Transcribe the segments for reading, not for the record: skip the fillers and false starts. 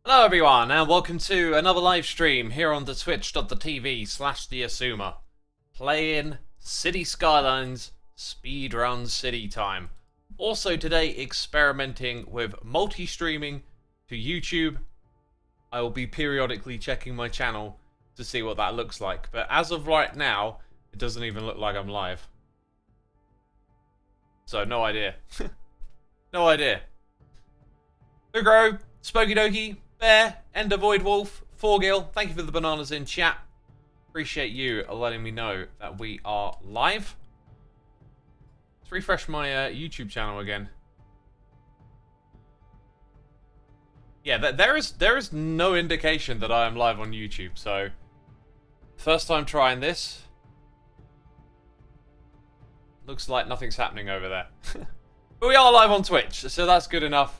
Hello everyone, and welcome to another live stream here on the twitch.tv/Xisuma, playing Cities Skylines Speedrun City Time. Also today experimenting with multi-streaming to YouTube. I will be periodically checking my channel to see what that looks like, but as of right now, it doesn't even look like I'm live. So no idea. No idea. Ugro, Spooky Dokie, Bear, Ender Void Wolf, Forgil, thank you for the bananas in chat. Appreciate you letting me know that we are live. Let's refresh my YouTube channel again. Yeah, there is no indication that I am live on YouTube, so first time trying this. Looks like nothing's happening over there. But we are live on Twitch, so that's good enough.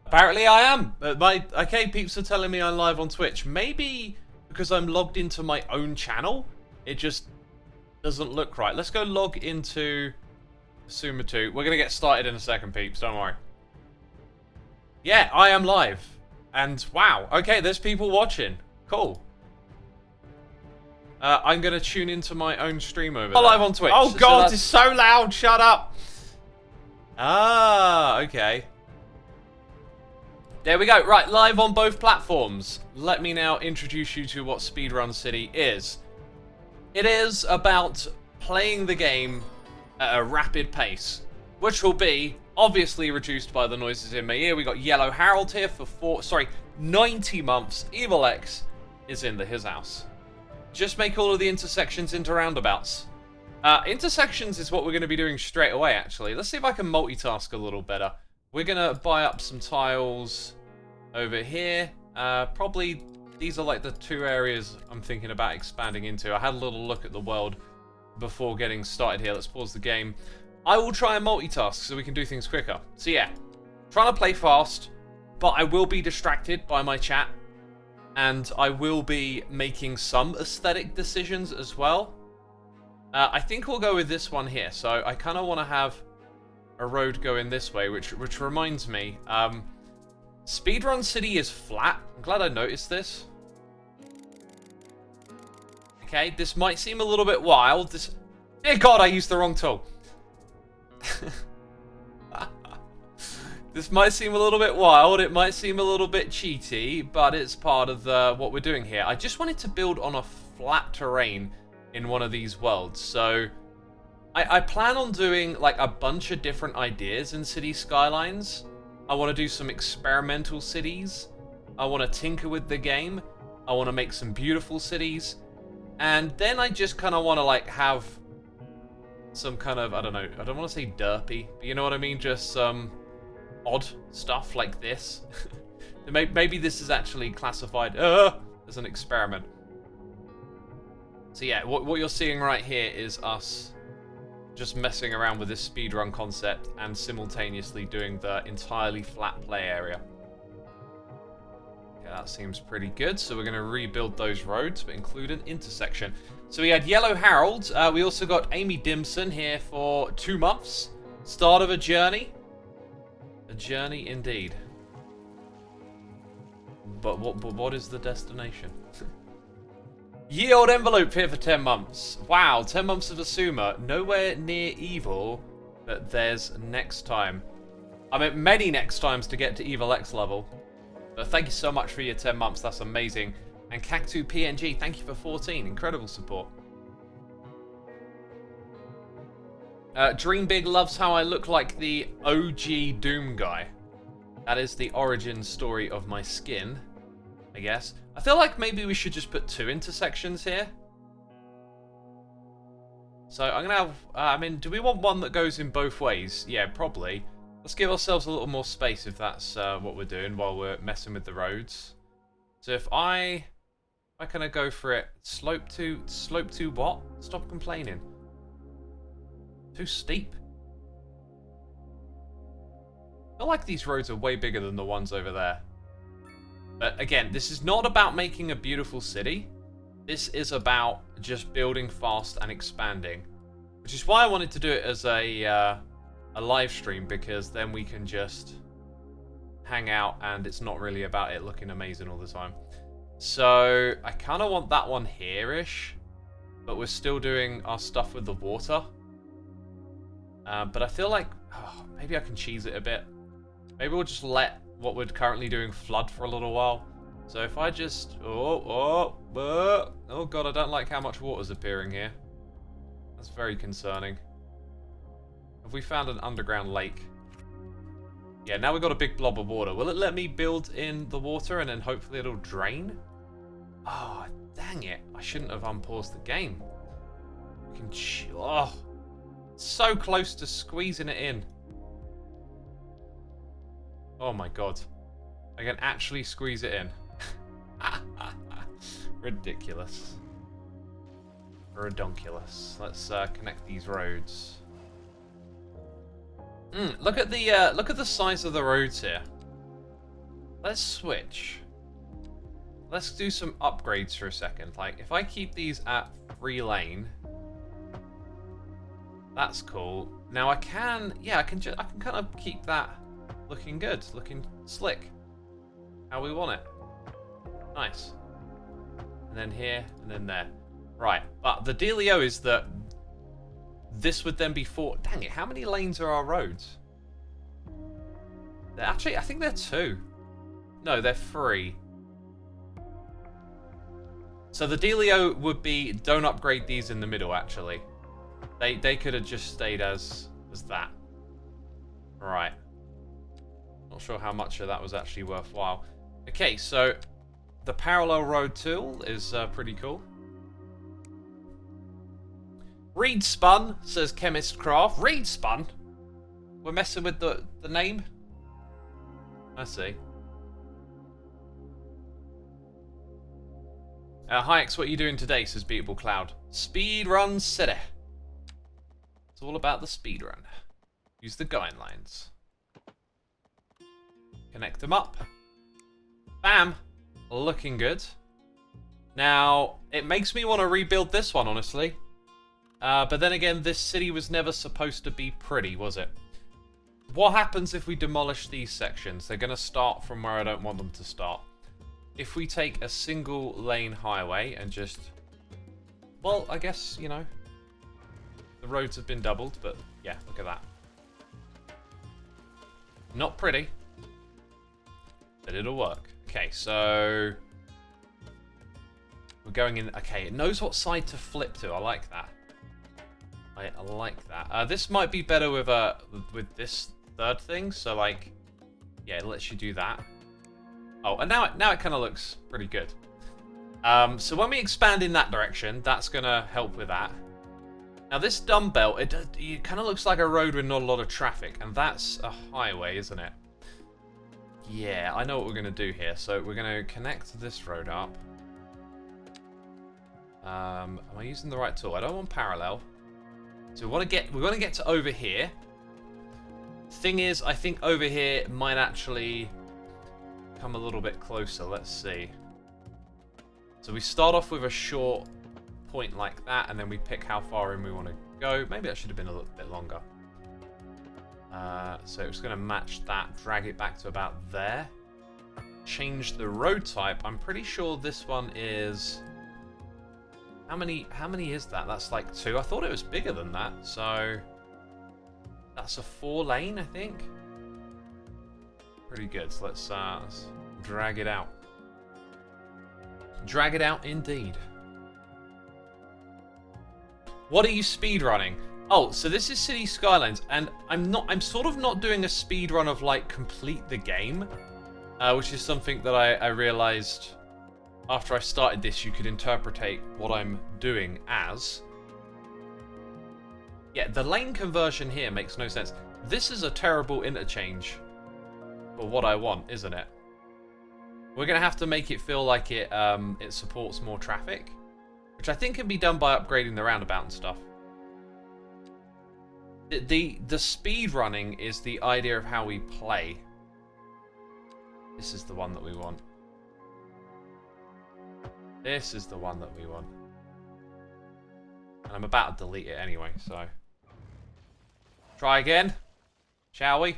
Apparently I am. My arcade peeps are telling me I'm live on Twitch. Maybe because I'm logged into my own channel, it just doesn't look right. Let's go log into Xisuma 2. We're going to get started in a second, peeps. Don't worry. Yeah, I am live. And wow. Okay, there's people watching. Cool. I'm going to tune into my own stream over there. Live on Twitch. Oh, God, it's so loud. Shut up. Ah, okay. There we go. Right, live on both platforms. Let me now introduce you to what Speedrun City is. It is about playing the game at a rapid pace, which will be obviously reduced by the noises in my ear. We got Yellow Harold here for 90 months. Evil X is in his house. Just make all of the intersections into roundabouts. Intersections is what we're going to be doing straight away, actually. Let's see if I can multitask a little better. We're going to buy up some tiles over here. Probably these are like the two areas I'm thinking about expanding into. I had a little look at the world before getting started here. Let's pause the game. I will try and multitask so we can do things quicker. So yeah, trying to play fast, but I will be distracted by my chat. And I will be making some aesthetic decisions as well. I think we'll go with this one here. So I kind of want to have a road going this way, which reminds me, Speedrun City is flat. I'm glad I noticed this. Okay, this might seem a little bit wild. Dear God, I used the wrong tool. This might seem a little bit wild. It might seem a little bit cheaty, but it's part of what we're doing here. I just wanted to build on a flat terrain in one of these worlds, so I plan on doing like a bunch of different ideas in Cities Skylines. I want to do some experimental cities. I want to tinker with the game. I want to make some beautiful cities. And then I just kind of want to like have some kind of, I don't know, I don't want to say derpy, but you know what I mean? Just some odd stuff like this. Maybe this is actually classified as an experiment. So yeah, what you're seeing right here is us just messing around with this speedrun concept and simultaneously doing the entirely flat play area. Okay, that seems pretty good. So we're going to rebuild those roads, but include an intersection. So we had Yellow Harold. We also got Amy Dimson here for 2 months. Start of a journey. A journey indeed. But what is the destination? Ye old envelope here for 10 months. Wow, 10 months of Xisuma. Nowhere near evil, but there's next time. I mean, many next times to get to Evil X level. But thank you so much for your 10 months. That's amazing. And Cactu PNG, thank you for 14. Incredible support. Dream Big loves how I look like the OG Doom guy. That is the origin story of my skin, I guess. I feel like maybe we should just put 2 intersections here. So I'm going to have, I mean, do we want one that goes in both ways? Yeah, probably. Let's give ourselves a little more space if that's what we're doing while we're messing with the roads. So if I kind of go for it, slope to what? Stop complaining. Too steep. I feel like these roads are way bigger than the ones over there. But again, this is not about making a beautiful city. This is about just building fast and expanding. Which is why I wanted to do it as a live stream, because then we can just hang out, and it's not really about it looking amazing all the time. So I kind of want that one here-ish, but we're still doing our stuff with the water. But I feel like maybe I can cheese it a bit. Maybe we'll just let what we're currently doing flood for a little while. So if I just... Oh god, I don't like how much water's appearing here. That's very concerning. Have we found an underground lake? Yeah, now we've got a big blob of water. Will it let me build in the water and then hopefully it'll drain? Oh, dang it. I shouldn't have unpaused the game. We can... Oh, so close to squeezing it in. Oh my god. I can actually squeeze it in. Ridiculous. Redonkulous. Let's connect these roads. Look at the size of the roads here. Let's switch. Let's do some upgrades for a second. Like, if I keep these at 3 lane, that's cool. Now I can kind of keep that looking good, looking slick, how we want it. Nice. And then here, and then there. Right, but the dealio is that this would then be 4... Dang it, how many lanes are our roads? Actually, I think they're 2. No, they're 3. So the dealio would be, don't upgrade these in the middle, actually. They could have just stayed as that. Right. Not sure how much of that was actually worthwhile. Okay, so the parallel road tool is pretty cool. Reed spun, says Chemist Craft. Reed spun? We're messing with the name? I see. Hi X, what are you doing today, says Beatable Cloud. Speedrun City. It's all about the speedrun. Use the guidelines. Connect them up. Bam! Looking good. Now, it makes me want to rebuild this one, honestly. But then again, this city was never supposed to be pretty, was it? What happens if we demolish these sections? They're going to start from where I don't want them to start. If we take a single lane highway and just... Well, I guess, you know, the roads have been doubled, but yeah, look at that. Not pretty, but it'll work. Okay, so we're going in... Okay, it knows what side to flip to. I like that. I like that. This might be better with this third thing. So like, yeah, it lets you do that. Oh, and now it kind of looks pretty good. So when we expand in that direction, that's gonna help with that. Now this dumbbell, it kind of looks like a road with not a lot of traffic, and that's a highway, isn't it? Yeah, I know what we're gonna do here. So we're gonna connect this road up. Am I using the right tool? I don't want parallel. So we want to get to over here. Thing is, I think over here might actually come a little bit closer. Let's see. So we start off with a short point like that, and then we pick how far in we want to go. Maybe that should have been a little bit longer. So it's going to match that, drag it back to about there. Change the road type. I'm pretty sure this one is... How many is that? That's like 2. I thought it was bigger than that. So that's a 4 lane, I think. Pretty good. So let's drag it out. Drag it out indeed. What are you speedrunning? Oh, so this is Cities Skylines, and I'm sort of not doing a speedrun of like complete the game, which is something that I realized after I started this. You could interpretate what I'm doing as. Yeah, the lane conversion here makes no sense. This is a terrible interchange for what I want, isn't it? We're going to have to make it feel like it supports more traffic, which I think can be done by upgrading the roundabout and stuff. The speed running is the idea of how we play. This is the one that we want. This is the one that we want. And I'm about to delete it anyway, so... Try again, shall we?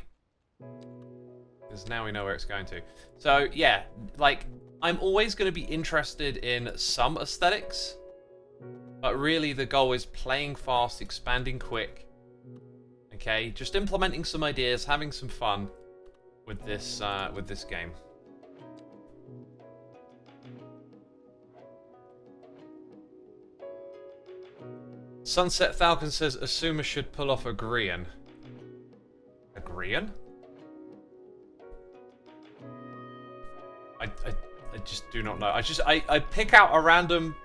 because now we know where it's going to. So, yeah, like, I'm always going to be interested in some aesthetics, but really the goal is playing fast, expanding quick, okay? Just implementing some ideas, having some fun with this game. Sunset Falcon says Xisuma should pull off a Grian. A Grian? I just do not know. I pick out a random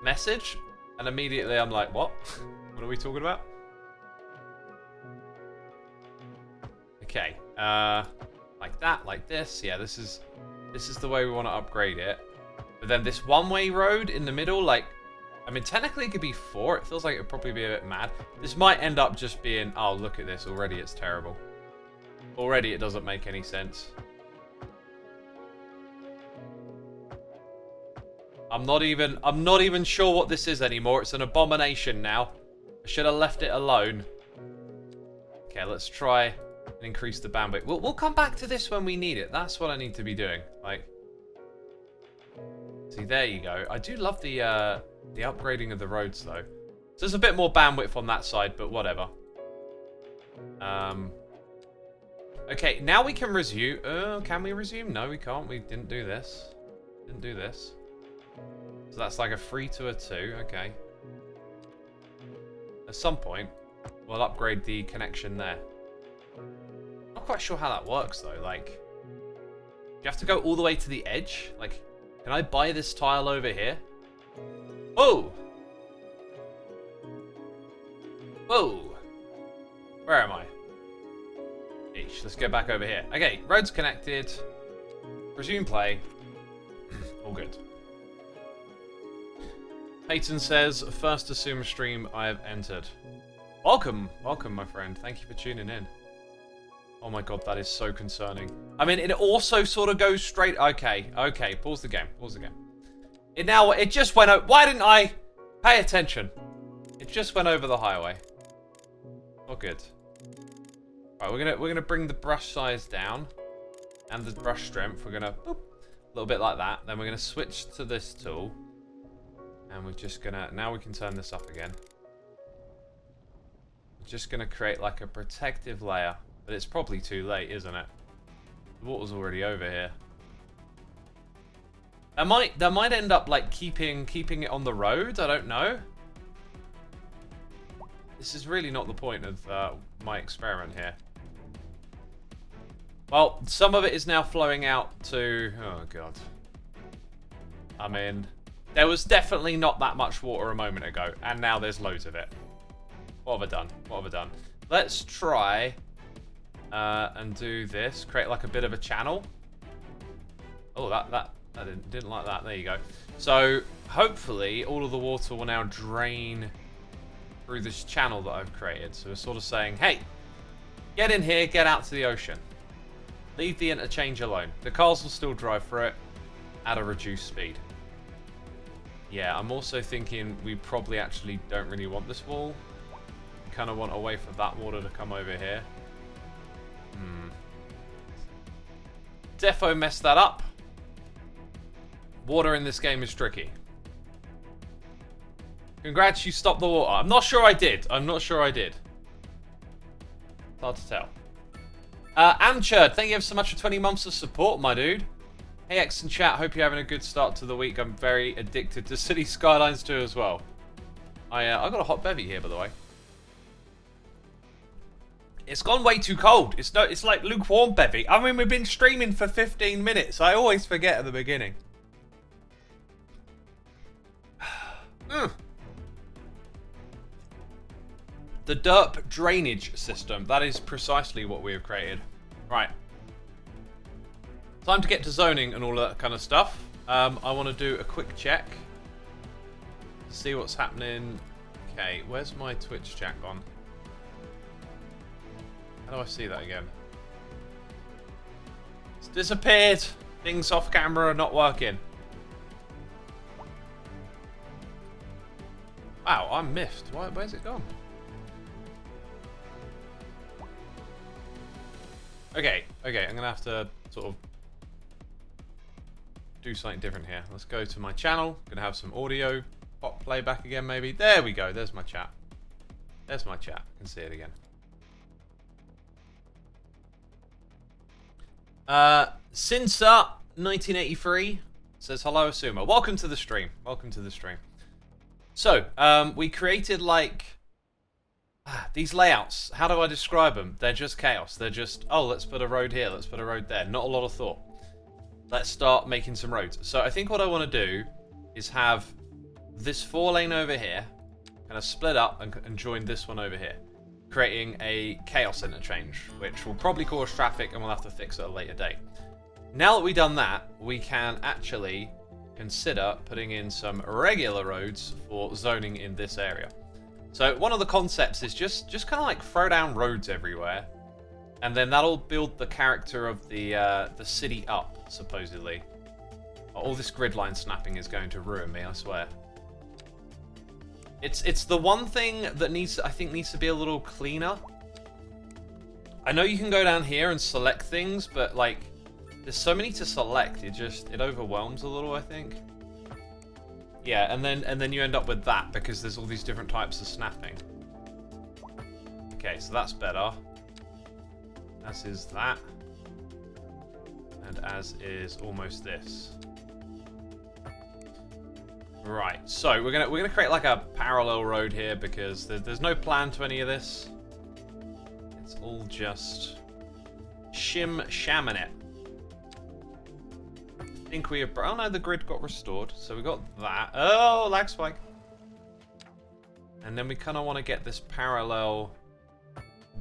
message and immediately I'm like, what? What are we talking about? Okay. Like that, like this. Yeah, this is the way we want to upgrade it. But then this one-way road in the middle, like, I mean, technically it could be 4. It feels like it would probably be a bit mad. This might end up just being, oh, look at this. Already it's terrible. Already it doesn't make any sense. I'm not even sure what this is anymore. It's an abomination now. I should have left it alone. Okay, let's try and increase the bandwidth. We'll come back to this when we need it. That's what I need to be doing. Like, see, there you go. I do love the upgrading of the roads, though. So there's a bit more bandwidth on that side, but whatever. Okay, now we can resume. Can we resume? No, we can't. We didn't do this. Didn't do this. So that's like a 3 to a 2. Okay. At some point, we'll upgrade the connection there. Not quite sure how that works, though. Like, do you have to go all the way to the edge? Like, can I buy this tile over here? Whoa! Whoa! Where am I? Eesh, let's go back over here. Okay, roads connected. Resume play. All good. Peyton says, first Xisuma stream I have entered. Welcome, welcome, my friend. Thank you for tuning in. Oh my god, that is so concerning. I mean, it also sort of goes straight. Okay, okay, pause the game, pause the game. It just went over. Why didn't I pay attention? It just went over the highway. Oh, good. Right, we're gonna bring the brush size down and the brush strength. We're gonna boop, a little bit like that. Then we're gonna switch to this tool, and we're just gonna now we can turn this up again. We're just gonna create like a protective layer, but it's probably too late, isn't it? The water's already over here. That might end up like keeping it on the road. I don't know. This is really not the point of my experiment here. Well, some of it is now flowing out to... Oh, God. I mean, there was definitely not that much water a moment ago, and now there's loads of it. What have I done? What have I done? Let's try and do this. Create like a bit of a channel. Oh, I didn't like that. There you go. So, hopefully, all of the water will now drain through this channel that I've created. So we're sort of saying, hey, get in here, get out to the ocean. Leave the interchange alone. The cars will still drive through it at a reduced speed. Yeah, I'm also thinking we probably actually don't really want this wall. We kind of want a way for that water to come over here. Defo messed that up. Water in this game is tricky. Congrats, you stopped the water. I'm not sure I did. I'm not sure I did. It's hard to tell. Amchurd, thank you so much for 20 months of support, my dude. Hey, X and chat, hope you're having a good start to the week. I'm very addicted to Cities Skylines II as well. I got a hot bevy here, by the way. It's gone way too cold. It's like lukewarm bevy. I mean, we've been streaming for 15 minutes. I always forget at the beginning. The derp drainage system. That is precisely what we have created. Right. Time to get to zoning and all that kind of stuff. I want to do a quick check. See what's happening. Okay, where's my Twitch chat gone? How do I see that again? It's disappeared. Things off camera are not working. Wow, I'm miffed. Where's it gone? Okay, I'm gonna have to sort of do something different here. Let's go to my channel. Gonna have some audio pop playback again, maybe. There we go. There's my chat. There's my chat. I can see it again. Sinsa 1983 says hello, Xisuma. Welcome to the stream. Welcome to the stream. So, we created like these layouts. How do I describe them? They're just chaos. They're just, oh, let's put a road here, let's put a road there. Not a lot of thought. Let's start making some roads. So I think what I want to do is have this 4-lane over here kind of split up and join this one over here, creating a chaos interchange, which will probably cause traffic and we'll have to fix at a later date. Now that we've done that, we can actually consider putting in some regular roads for zoning in this area. So one of the concepts is just kind of like throw down roads everywhere, and then that'll build the character of the city up, supposedly. All this grid line snapping is going to ruin me, I swear. It's the one thing that I think needs to be a little cleaner. I know you can go down here and select things, but like there's so many to select, it overwhelms a little, I think. Yeah, and then you end up with that because there's all these different types of snapping. Okay, so that's better. As is that. And as is almost this. Right, so we're gonna create like a parallel road here because there's no plan to any of this. It's all just shamming it. I think we have. Oh no, the grid got restored, so we got that. Oh, lag spike. And then we kind of want to get this parallel.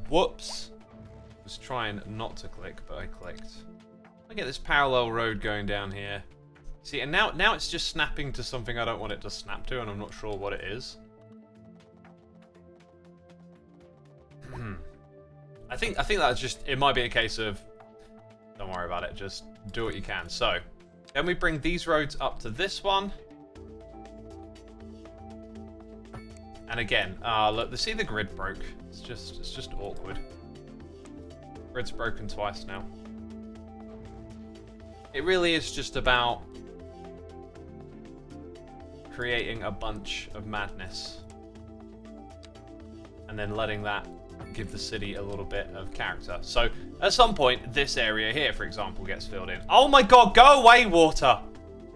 Whoops. I was trying not to click, but I clicked. I get this parallel road going down here. See, and now it's just snapping to something I don't want it to snap to, and I'm not sure what it is. I think that's just. It might be a case of. Don't worry about it. Just do what you can. So. Then we bring these roads up to this one. And again, look, see the grid broke. It's just awkward. Grid's broken twice now. It really is just about creating a bunch of madness. And then letting that give the city a little bit of character. So at some point, this area here, for example, gets filled in. Oh my god, go away, water!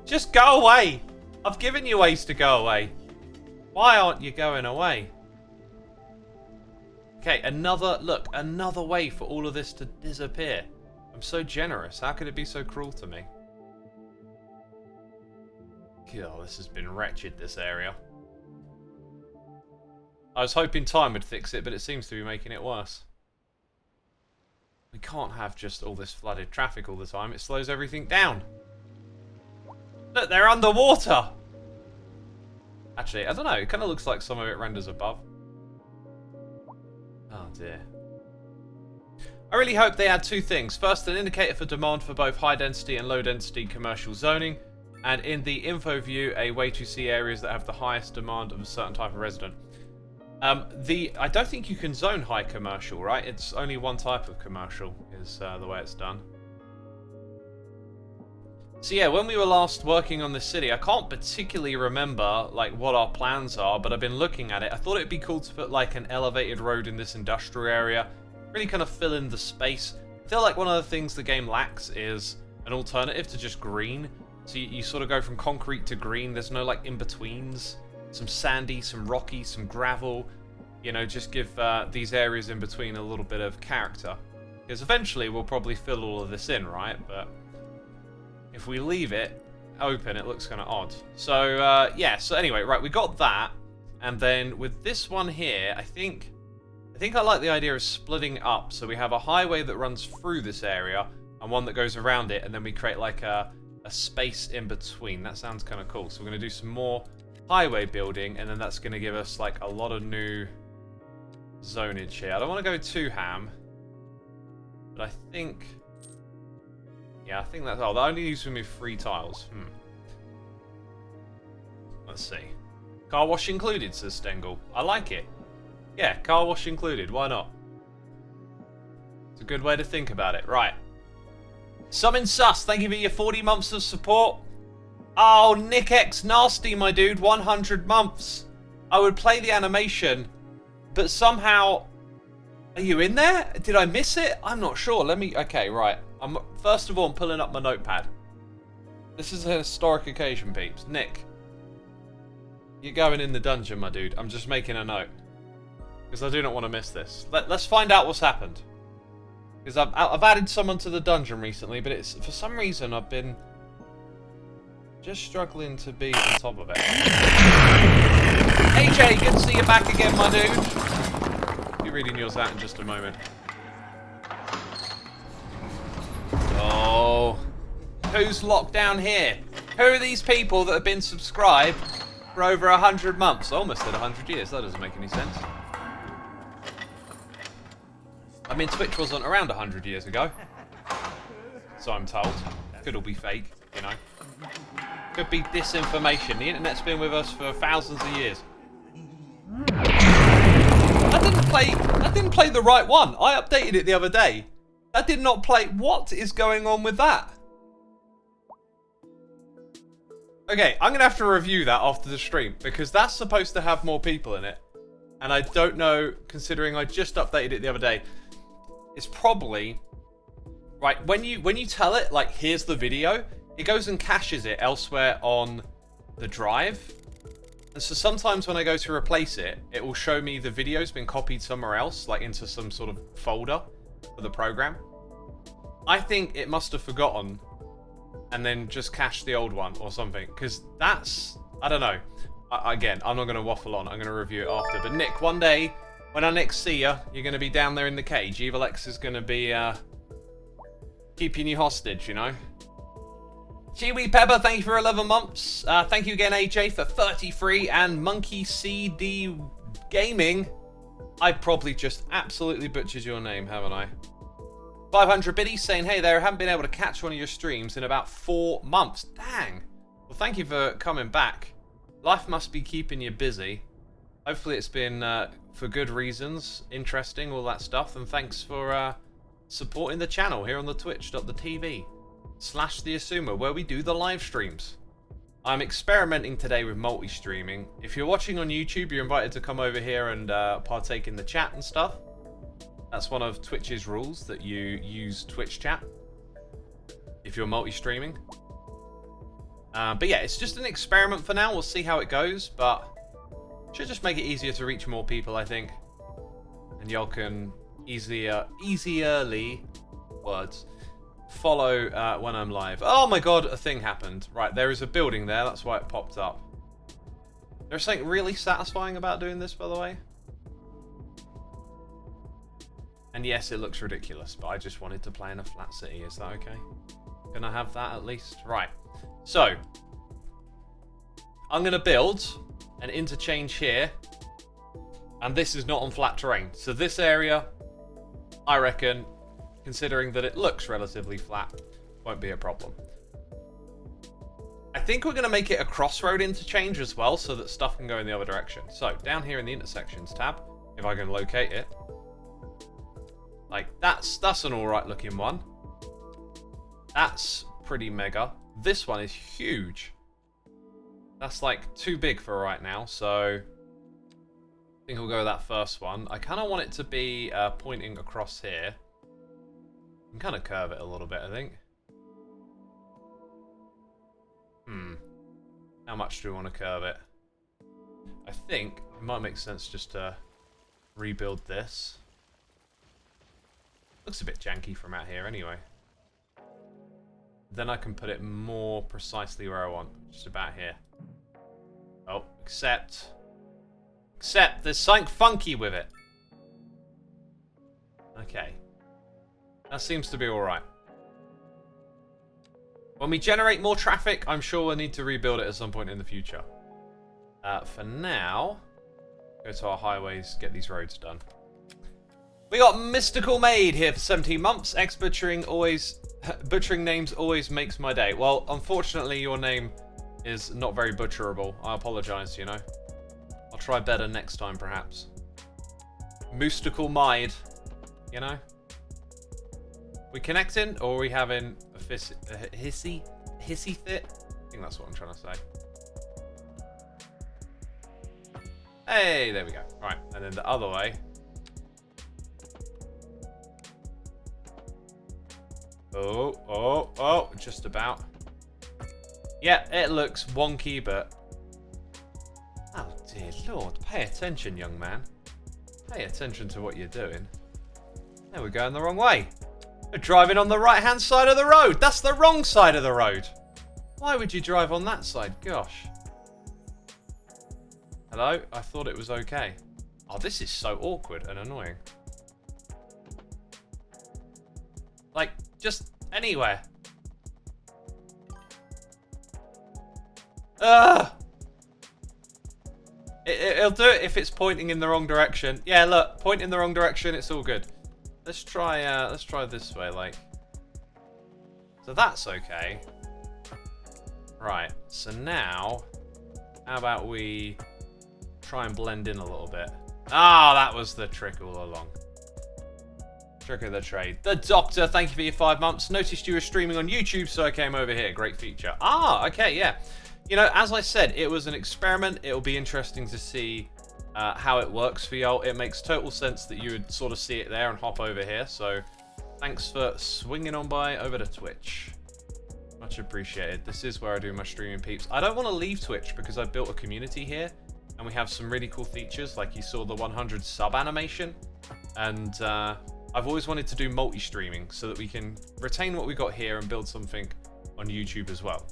Just go away! I've given you ways to go away. Why aren't you going away? Okay, another way for all of this to disappear. I'm so generous. How could it be so cruel to me? God, this has been wretched, this area. I was hoping time would fix it, but it seems to be making it worse. We can't have just all this flooded traffic all the time. It slows everything down. Look, they're underwater! Actually, I don't know. It kind of looks like some of it renders above. Oh, dear. I really hope they add two things. First, an indicator for demand for both high-density and low-density commercial zoning. And in the info view, a way to see areas that have the highest demand of a certain type of resident. I don't think you can zone high commercial, right? It's only one type of commercial is the way it's done. So yeah, when we were last working on this city, I can't particularly remember like what our plans are, but I've been looking at it. I thought it'd be cool to put like an elevated road in this industrial area, really kind of fill in the space. I feel like one of the things the game lacks is an alternative to just green. So you sort of go from concrete to green. There's no like in-betweens. Some sandy, some rocky, some gravel. You know, just give these areas in between a little bit of character. Because eventually we'll probably fill all of this in, right? But if we leave it open, it looks kind of odd. So, yeah. So anyway, right, we got that. And then with this one here, I think I like the idea of splitting up. So we have a highway that runs through this area and one that goes around it. And then we create like a space in between. That sounds kind of cool. So we're going to do some more highway building, and then that's going to give us like a lot of new zonage here. I don't want to go too ham, but I think, yeah, I think that's all. That only leaves me with 3 tiles. Let's see. Car wash included, says Stengel. I like it. Yeah, car wash included. Why not? It's a good way to think about it. Right. Summon Sus, thank you for your 40 months of support. Oh, Nick X Nasty, my dude, 100 months. I would play the animation, but somehow... Are you in there? Did I miss it? I'm not sure. Let me... Okay, right. First of all, I'm pulling up my notepad. This is a historic occasion, peeps. Nick, you're going in the dungeon, my dude. I'm just making a note, because I do not want to miss this. Let's find out what's happened. Because I've added someone to the dungeon recently, but it's for some reason I've been just struggling to be on top of it. AJ, good to see you back again, my dude. I'll be reading yours out in just a moment. Oh, who's locked down here? Who are these people that have been subscribed for over 100 months? Almost at 100 years. That doesn't make any sense. I mean, Twitch wasn't around 100 years ago, so I'm told. Could all be fake, you know. Could be disinformation. The internet's been with us for thousands of years. That didn't play the right one. I updated it the other day. That did not play. What is going on with that? Okay, I'm gonna have to review that after the stream, because that's supposed to have more people in it, and I don't know, considering I just updated it the other day. It's probably right when you tell it, like, here's the video, it goes and caches it elsewhere on the drive, and so sometimes when I go to replace it, it will show me the video's been copied somewhere else, like into some sort of folder for the program. I think it must have forgotten and then just cached the old one or something, because that's, I don't know. Again, I'm not going to waffle on, I'm going to review it after. But Nick, one day, when I next see you, you're going to be down there in the cage. Evil X is going to be keeping you hostage, you know. Chiwi Pepper, thank you for 11 months. Thank you again, AJ, for 33. And Monkey CD Gaming. I probably just absolutely butchered your name, haven't I? 500 Biddies saying, hey there, I haven't been able to catch one of your streams in about 4 months. Dang. Well, thank you for coming back. Life must be keeping you busy. Hopefully it's been for good reasons, interesting, all that stuff. And thanks for supporting the channel here on the twitch.tv/Xisuma, where we do the live streams. I'm experimenting today with multi-streaming. If you're watching on YouTube, you're invited to come over here and partake in the chat and stuff. That's one of Twitch's rules, that you use Twitch chat if you're multi-streaming. But yeah, it's just an experiment for now. We'll see how it goes, but should just make it easier to reach more people, I think. And y'all can easierly words follow when I'm live. Oh my god, a thing happened. Right, there is a building there. That's why it popped up. There's something really satisfying about doing this, by the way. And yes, it looks ridiculous, but I just wanted to play in a flat city. Is that okay? Can I have that at least? Right. So, I'm going to build an interchange here. And this is not on flat terrain. So this area, I reckon, considering that it looks relatively flat, won't be a problem. I think we're going to make it a crossroad interchange as well, so that stuff can go in the other direction. So, down here in the intersections tab, if I can locate it, like, that's an alright looking one. That's pretty mega. This one is huge. That's like too big for right now, so I think we'll go with that first one. I kind of want it to be pointing across here. I can kind of curve it a little bit, I think. How much do we want to curve it? I think it might make sense just to rebuild this. Looks a bit janky from out here anyway. Then I can put it more precisely where I want, just about here. Oh, except there's something funky with it. Okay. That seems to be alright. When we generate more traffic, I'm sure we'll need to rebuild it at some point in the future. For now, go to our highways, get these roads done. We got Mystical Maid here for 17 months. Butchering names always makes my day. Well, unfortunately, your name is not very butcherable. I apologize, you know. I'll try better next time, perhaps. Mystical Maid, you know. We connecting, or are we having a hissy fit? I think that's what I'm trying to say. Hey, there we go. Right, and then the other way. Oh, just about. Yeah, it looks wonky, but... Oh, dear Lord. Pay attention, young man. Pay attention to what you're doing. There, we're going the wrong way. We're driving on the right-hand side of the road. That's the wrong side of the road. Why would you drive on that side? Gosh. Hello? I thought it was okay. Oh, this is so awkward and annoying. Like, just anywhere. Ugh! It'll do it if it's pointing in the wrong direction. Yeah, look, point in the wrong direction, it's all good. Let's try this way, like. So that's okay. Right, so now, how about we try and blend in a little bit? Ah, that was the trick all along. Trick of the trade. The Doctor, thank you for your 5 months. Noticed you were streaming on YouTube, so I came over here. Great feature. Ah, okay, yeah. You know, as I said, it was an experiment. It'll be interesting to see how it works for y'all. It makes total sense that you would sort of see it there and hop over here. So thanks for swinging on by over to Twitch. Much appreciated. This is where I do my streaming, peeps. I don't want to leave Twitch because I've built a community here. And we have some really cool features. Like you saw the 100 sub animation. And I've always wanted to do multi-streaming so that we can retain what we got here and build something on YouTube as well.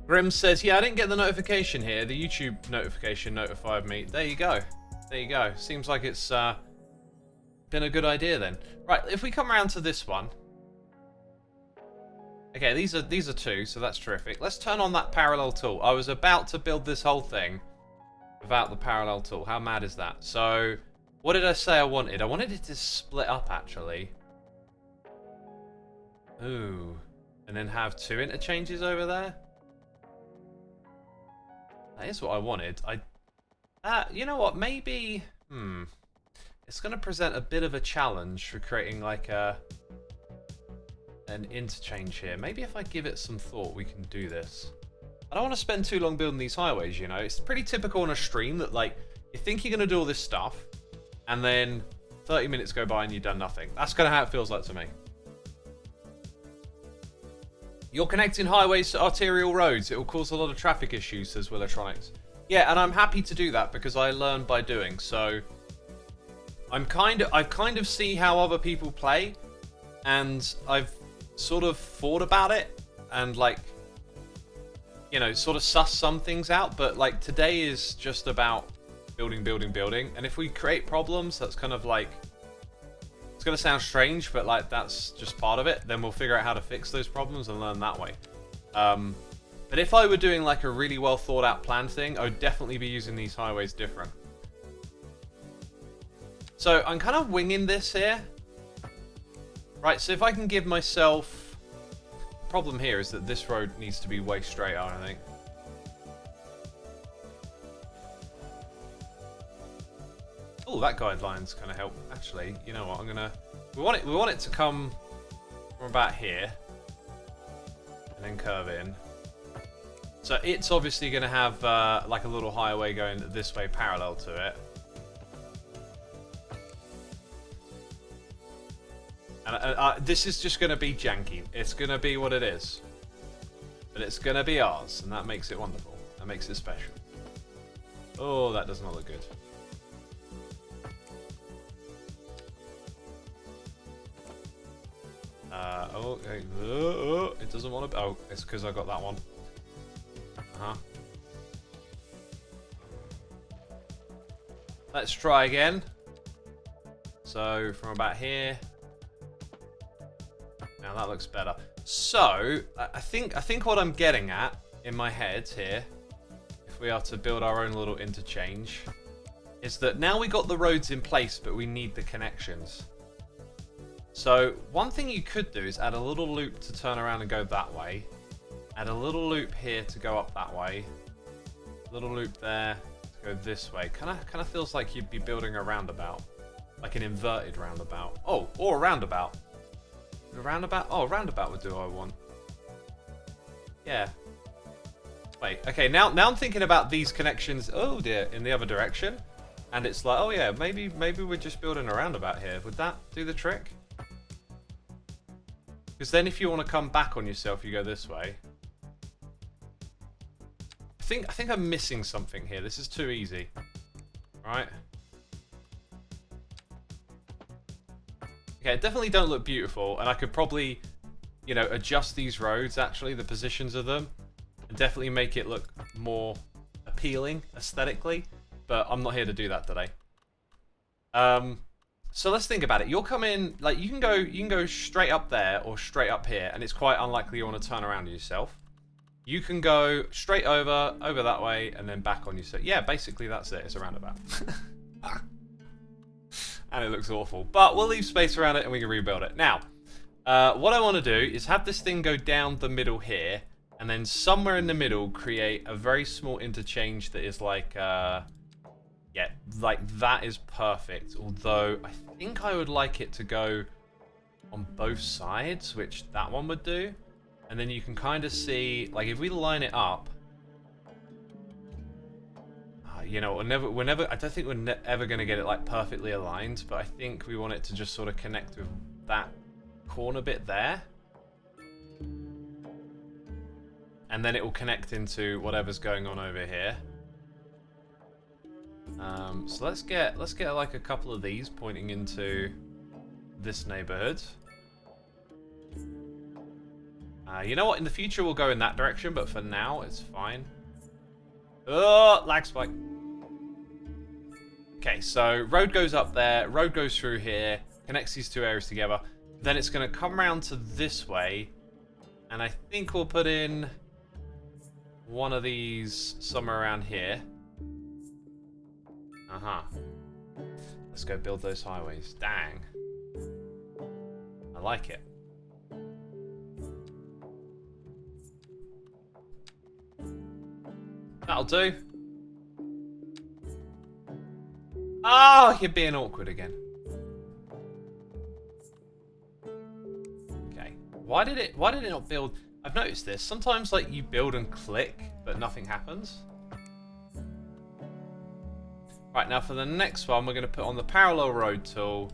Grim says, yeah, I didn't get the notification here. The YouTube notification notified me. There you go. There you go. Seems like it's been a good idea then. Right, if we come around to this one. Okay, these are two, so that's terrific. Let's turn on that parallel tool. I was about to build this whole thing without the parallel tool. How mad is that? So, what did I say I wanted? I wanted it to split up, actually. Ooh. And then have 2 interchanges over there. That is what I wanted. You know what? Maybe... It's going to present a bit of a challenge for creating like an interchange here. Maybe if I give it some thought, we can do this. I don't want to spend too long building these highways, you know? It's pretty typical on a stream that, like, you think you're going to do all this stuff, and then 30 minutes go by and you've done nothing. That's kind of how it feels like to me. You're connecting highways to arterial roads. It will cause a lot of traffic issues, says Willotronics. Yeah, and I'm happy to do that because I learn by doing. So I kind of see how other people play, and I've sort of thought about it and, like, you know, sort of suss some things out. But like today is just about building, and if we create problems, that's kind of like, it's going to sound strange, but like that's just part of it. Then we'll figure out how to fix those problems and learn that way. But if I were doing like a really well thought out plan thing, I would definitely be using these highways different. So I'm kind of winging this here. Right, so if I can give myself... The problem here is that this road needs to be way straighter, I think. Oh, that guideline's kind of help. Actually, you know what? We want it to come from about here, and then curve in. So it's obviously going to have like a little highway going this way, parallel to it. And this is just going to be janky. It's going to be what it is, but it's going to be ours, and that makes it wonderful. That makes it special. Oh, that does not look good. Okay. It doesn't want to... Oh, it's because I got that one. Let's try again. So, from about here. Now that looks better. So, I think what I'm getting at in my head here, if we are to build our own little interchange, is that now we got the roads in place, but we need the connections. So one thing you could do is add a little loop to turn around and go that way. Add a little loop here to go up that way. Little loop there to go this way. Kind of feels like you'd be building a roundabout. Like an inverted roundabout. Oh, or a roundabout. A roundabout? Oh, a roundabout would do what I want. Yeah. Wait, okay, now I'm thinking about these connections, oh dear, in the other direction. And it's like, oh yeah, maybe we're just building a roundabout here. Would that do the trick? Because then if you want to come back on yourself, you go this way. I think I'm missing something here. This is too easy. Right? Okay, it definitely don't look beautiful, and I could probably, you know, adjust these roads, actually, the positions of them, and definitely make it look more appealing aesthetically, but I'm not here to do that today. So let's think about it. You'll come in, like, you can go straight up there or straight up here, and it's quite unlikely you want to turn around on yourself. You can go straight over that way, and then back on yourself. Yeah, basically that's it. It's a roundabout. And it looks awful. But we'll leave space around it and we can rebuild it. Now, what I want to do is have this thing go down the middle here, and then somewhere in the middle create a very small interchange that is like, yeah, like that is perfect. Although, I think I would like it to go on both sides, which that one would do. And then you can kind of see, like, if we line it up, you know, we're never. I don't think we're ever going to get it like perfectly aligned, but I think we want it to just sort of connect with that corner bit there, and then it will connect into whatever's going on over here. So let's get like a couple of these pointing into this neighborhood. You know what? In the future, we'll go in that direction, but for now, it's fine. Oh, lag spike. Okay, so road goes up there, road goes through here, connects these two areas together. Then it's going to come around to this way, and I think we'll put in one of these somewhere around here. Let's go build those highways. Dang. I like it. That'll do. Oh, you're being awkward again. Okay. Why did it not build? I've noticed this. Sometimes like you build and click, but nothing happens. Right, now for the next one, we're going to put on the parallel road tool.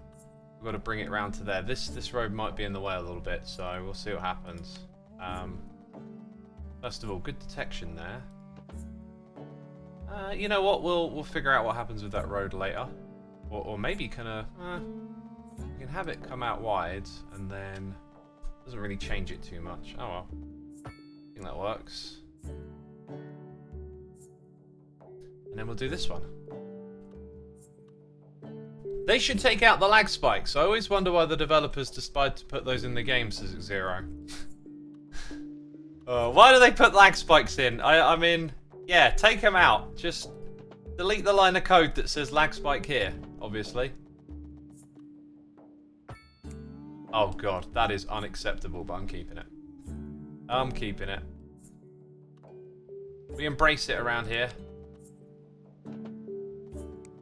We've got to bring it round to there. This road might be in the way a little bit, so we'll see what happens. First of all, good detection there. You know what? We'll figure out what happens with that road later, or maybe kind of you can have it come out wide, and then doesn't really change it too much. Oh well, I think that works. And then we'll do this one. They should take out the lag spikes. I always wonder why the developers decide to put those in the games as 0. Why do they put lag spikes in? I mean, yeah, take them out. Just delete the line of code that says lag spike here, obviously. Oh god, that is unacceptable, but I'm keeping it. I'm keeping it. We embrace it around here.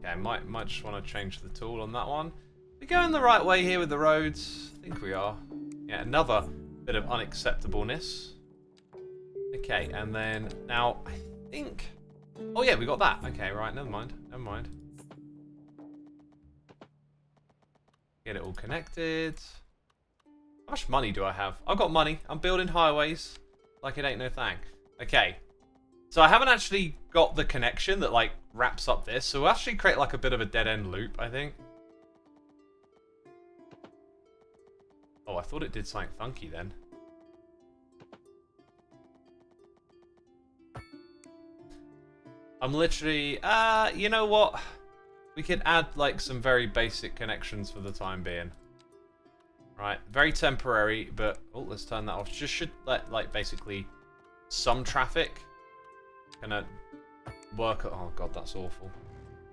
Okay, might just want to change the tool on that one. We're going the right way here with the roads. I think we are. Yeah, another bit of unacceptableness. Okay, and then now I think... Oh yeah, we got that. Okay, right, never mind. Never mind. Get it all connected. How much money do I have? I've got money. I'm building highways like it ain't no thing. Okay. So I haven't actually got the connection that like wraps up this. So we'll actually create like a bit of a dead end loop, I think. Oh, I thought it did something funky then. I'm literally, you know what? We could add like some very basic connections for the time being. Right, very temporary, but oh, let's turn that off. Just should let like basically some traffic gonna work. Oh god, that's awful.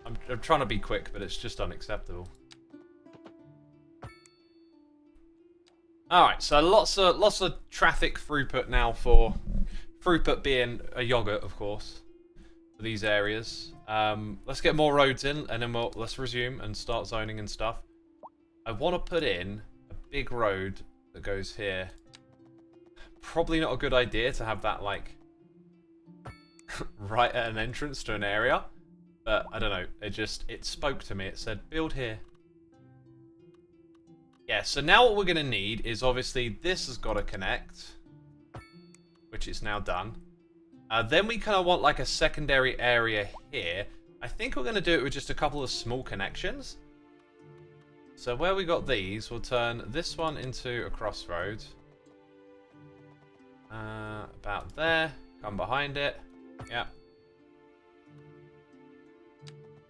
I'm trying to be quick, but it's just unacceptable. All right, so lots of traffic throughput now for throughput being a yogurt, of course, for these areas. Let's get more roads in, and then let's resume and start zoning and stuff. I want to put in a big road that goes here. Probably not a good idea to have that, like, right at an entrance to an area. But, I don't know. It spoke to me. It said, build here. Yeah, so now what we're going to need is, obviously, this has got to connect. Which it's now done. Then we kind of want, like, a secondary area here. I think we're going to do it with just a couple of small connections. So where we got these, we'll turn this one into a crossroad. About there. Come behind it. Yeah.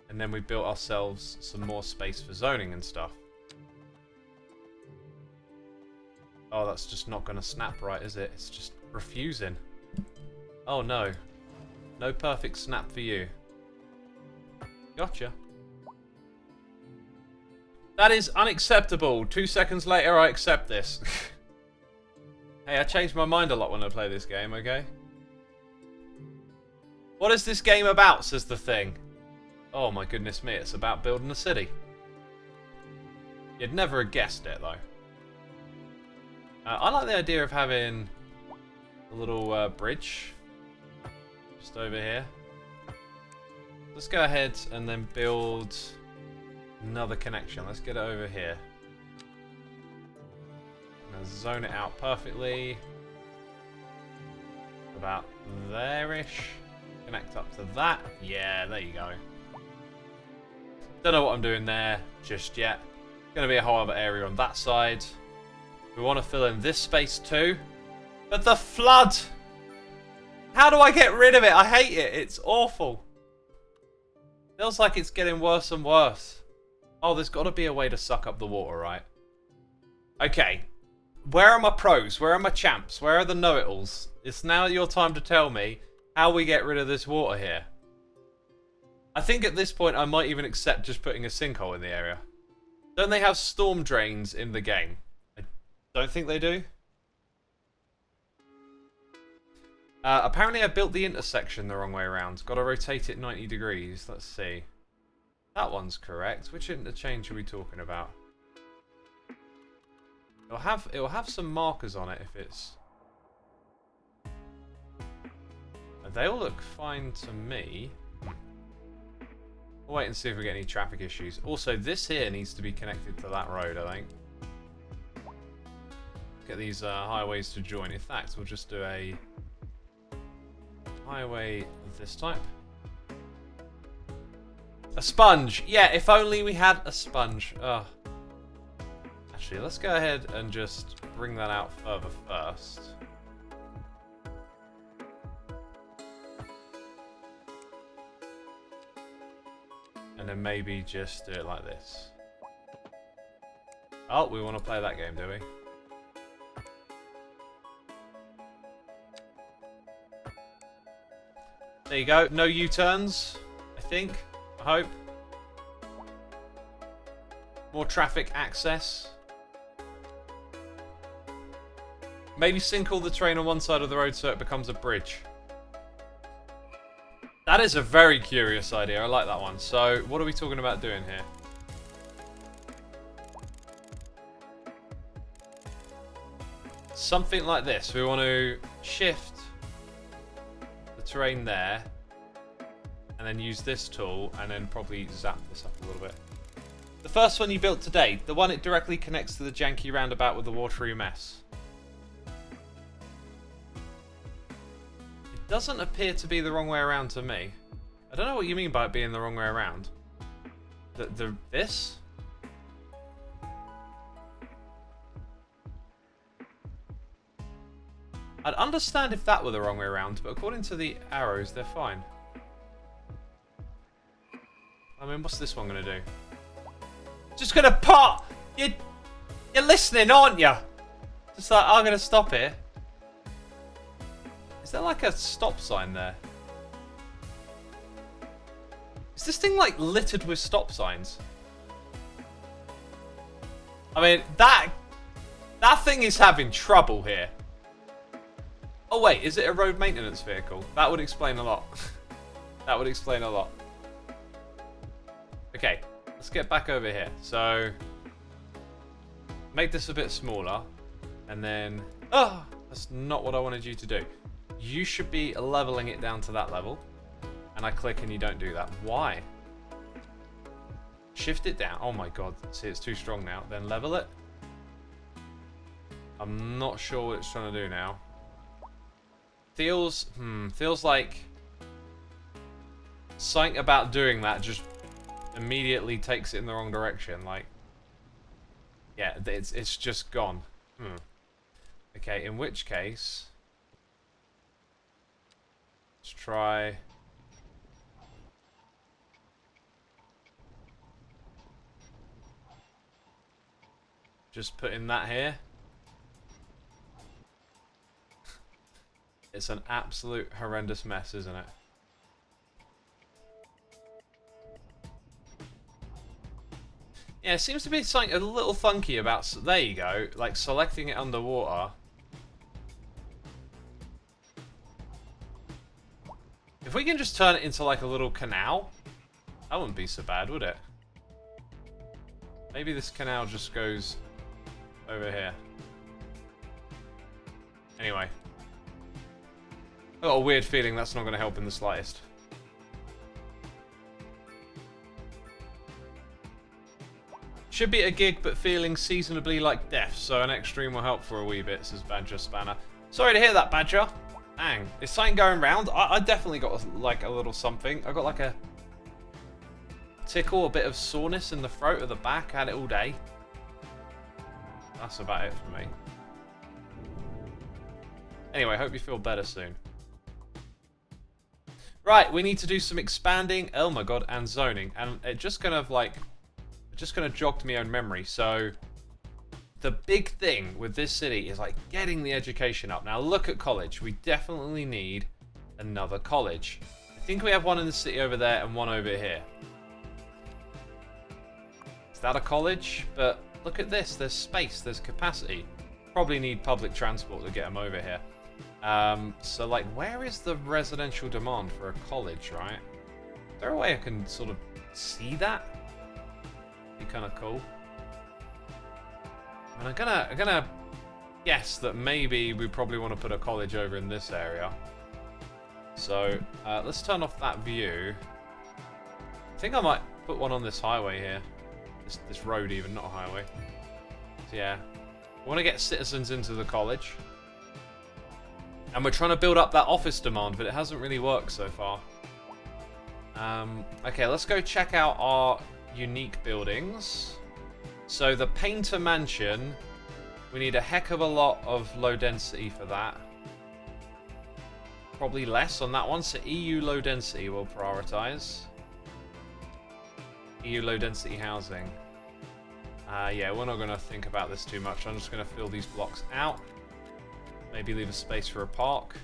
And then we built ourselves some more space for zoning and stuff. Oh, that's just not going to snap right, is it? It's just refusing. Oh no. No perfect snap for you. Gotcha. That is unacceptable. 2 seconds later, I accept this. Hey, I change my mind a lot when I play this game, okay? What is this game about, says the thing. Oh my goodness me, it's about building a city. You'd never have guessed it, though. I like the idea of having a little bridge just over here. Let's go ahead and then build another connection. Let's get it over here. Now zone it out perfectly. About there-ish. Connect up to that. Yeah, there you go. Don't know what I'm doing there just yet. Going to be a whole other area on that side. We want to fill in this space too. But the flood! How do I get rid of it? I hate it. It's awful. Feels like it's getting worse and worse. Oh, there's got to be a way to suck up the water, right? Okay. Where are my pros? Where are my champs? Where are the know-it-alls? It's now your time to tell me how we get rid of this water here. I think at this point I might even accept just putting a sinkhole in the area. Don't they have storm drains in the game? I don't think they do. Apparently I built the intersection the wrong way around. Got to rotate it 90 degrees. Let's see. That one's correct. Which interchange are we talking about? It'll have some markers on it if it's... They all look fine to me. We'll wait and see if we get any traffic issues. Also, this here needs to be connected to that road, I think. Get these highways to join. In fact, we'll just do a highway of this type. A sponge! Yeah, if only we had a sponge. Ugh. Actually, let's go ahead and just bring that out further first. And then maybe just do it like this. Oh, we want to play that game, do we? There you go. No U-turns, I think. I hope. More traffic access. Maybe sink all the train on one side of the road so it becomes a bridge. That is a very curious idea. I like that one. So, what are we talking about doing here? Something like this. We want to shift the terrain there. And then use this tool. And then probably zap this up a little bit. The first one you built today. The one it directly connects to the janky roundabout with the watery mess. Doesn't appear to be the wrong way around to me. I don't know what you mean by it being the wrong way around. This? I'd understand if that were the wrong way around, but according to the arrows, they're fine. I mean, what's this one gonna do? Just gonna pop! You're listening, aren't you? Just like, I'm gonna stop here. Is there like a stop sign there? Is this thing like littered with stop signs? I mean, that thing is having trouble here. Oh wait, is it a road maintenance vehicle? That would explain a lot. That would explain a lot. Okay, let's get back over here. So, make this a bit smaller, and then... Oh, that's not what I wanted you to do. You should be leveling it down to that level. And I click and you don't do that. Why? Shift it down. Oh my god. See, it's too strong now. Then level it. I'm not sure what it's trying to do now. Feels like something about doing that just immediately takes it in the wrong direction. Like, yeah, it's just gone. Okay, in which case, let's try. Just putting that here. It's an absolute horrendous mess, isn't it? Yeah, it seems to be something a little funky about... There you go, like selecting it underwater. If we can just turn it into like a little canal, that wouldn't be so bad, would it? Maybe this canal just goes over here. Anyway. I've got a weird feeling that's not going to help in the slightest. Should be a gig, but feeling seasonably like death, so an extreme will help for a wee bit, says Badger Spanner. Sorry to hear that, Badger. Dang. Is something going round? I definitely got like a little something. I got like a tickle, a bit of soreness in the throat or the back. I had it all day. That's about it for me. Anyway, hope you feel better soon. Right, we need to do some expanding, oh my god, and zoning. And it just kind of like, jogged my own memory. So, the big thing with this city is like getting the education up. Now look at college. We definitely need another college. I think we have one in the city over there and one over here. Is that a college? But look at this. There's space. There's capacity. Probably need public transport to get them over here. So like, where is the residential demand for a college, right? Is there a way I can sort of see that? Be kind of cool. And I'm gonna guess that maybe we probably want to put a college over in this area. So let's turn off that view. I think I might put one on this highway here. This road even, not a highway. So yeah, I want to get citizens into the college. And we're trying to build up that office demand, but it hasn't really worked so far. Okay, let's go check out our unique buildings. So the Painter Mansion, we need a heck of a lot of low density for that. Probably less on that one, so EU low density we'll prioritize. EU low density housing. Yeah, we're not going to think about this too much. I'm just going to fill these blocks out. Maybe leave a space for a park.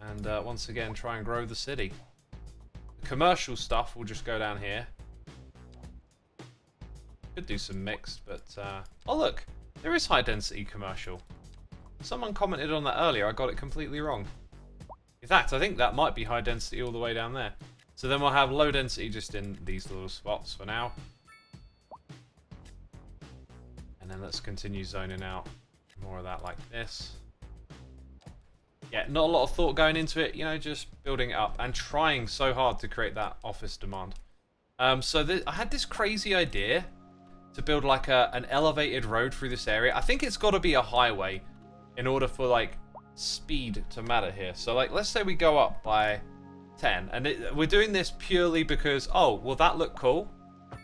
And once again, try and grow the city. Commercial stuff will just go down here. Could do some mixed, but... oh look! There is high density commercial. Someone commented on that earlier, I got it completely wrong. In fact, I think that might be high density all the way down there. So then we'll have low density just in these little spots for now. And then let's continue zoning out more of that like this. Yeah, not a lot of thought going into it, you know, just building it up and trying so hard to create that office demand. So I had this crazy idea to build like an elevated road through this area. I think it's got to be a highway in order for like speed to matter here. So like, let's say we go up by 10, and we're doing this purely because, oh, will that look cool?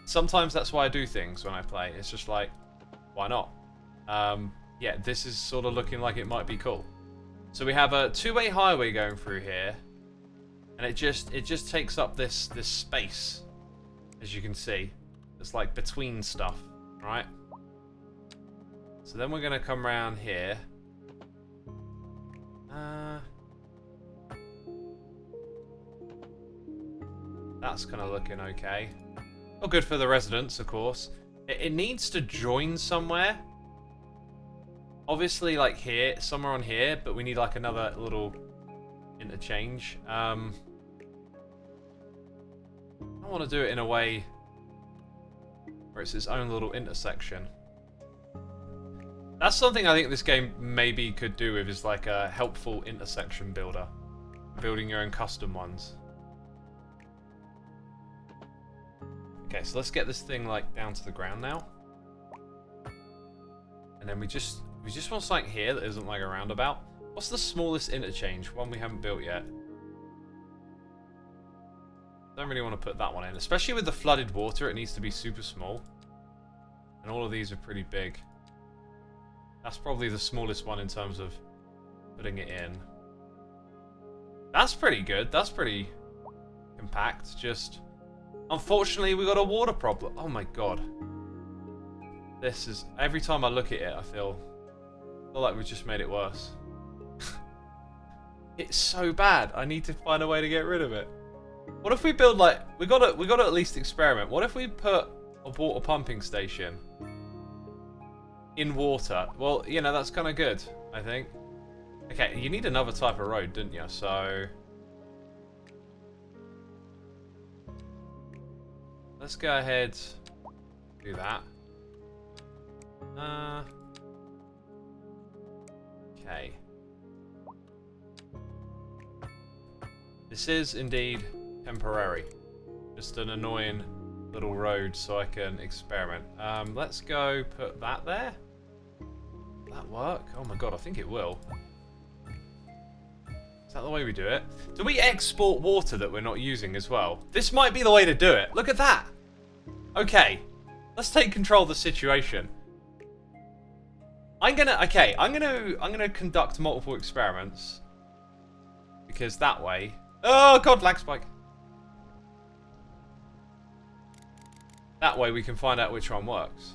Sometimes that's why I do things when I play. It's just like, why not? Yeah, this is sort of looking like it might be cool. So we have a two-way highway going through here, and it just takes up this space, as you can see. It's like between stuff, right? So then we're gonna come around here. That's kind of looking okay. Not good for the residents, of course. It needs to join somewhere. Obviously, like here, somewhere on here, but we need like another little interchange. I want to do it in a way where where it's its own little intersection. That's something I think this game maybe could do with, is like a helpful intersection builder. Building your own custom ones. Okay, so let's get this thing like down to the ground now. And then we just want something here that isn't like a roundabout. What's the smallest interchange? One we haven't built yet. Don't really want to put that one in. Especially with the flooded water, it needs to be super small. And all of these are pretty big. That's probably the smallest one in terms of putting it in. That's pretty good. That's pretty compact. Just, unfortunately, we got a water problem. Oh my god. This is, every time I look at it, I feel like we've just made it worse. It's so bad. I need to find a way to get rid of it. What if we build like, we gotta at least experiment. What if we put a water pumping station in water? Well, you know, that's kind of good, I think. Okay, you need another type of road, didn't you? So let's go ahead, do that. Okay. This is indeed temporary. Just an annoying little road so I can experiment. Let's go put that there. Will that work? Oh my god, I think it will. Is that the way we do it? Do we export water that we're not using as well? This might be the way to do it. Look at that. Okay. Let's take control of the situation. I'm gonna conduct multiple experiments. Because that way... Oh god, lag spike. That way we can find out which one works.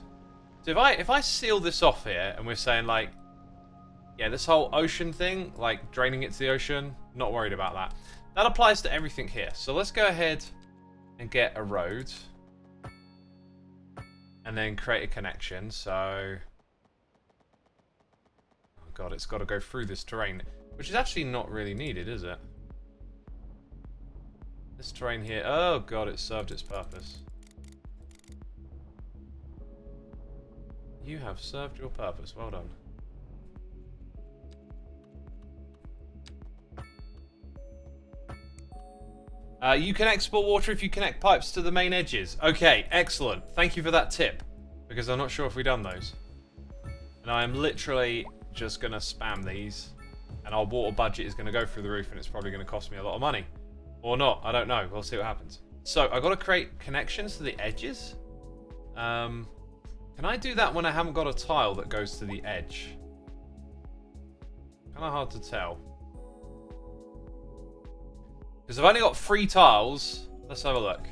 So if I seal this off here and we're saying like, yeah, this whole ocean thing, like draining it to the ocean, not worried about that. That applies to everything here. So let's go ahead and get a road. And then create a connection. So, oh god, it's got to go through this terrain, which is actually not really needed, is it? This terrain here, oh god, it served its purpose. You have served your purpose, well done. You can export water if you connect pipes to the main edges. Okay, excellent. Thank you for that tip, because I'm not sure if we've done those. And I am literally just going to spam these, and our water budget is going to go through the roof, and it's probably going to cost me a lot of money. Or not, I don't know. We'll see what happens. So, I've got to create connections to the edges. Can I do that when I haven't got a tile that goes to the edge? Kind of hard to tell. Because I've only got 3 tiles. Let's have a look.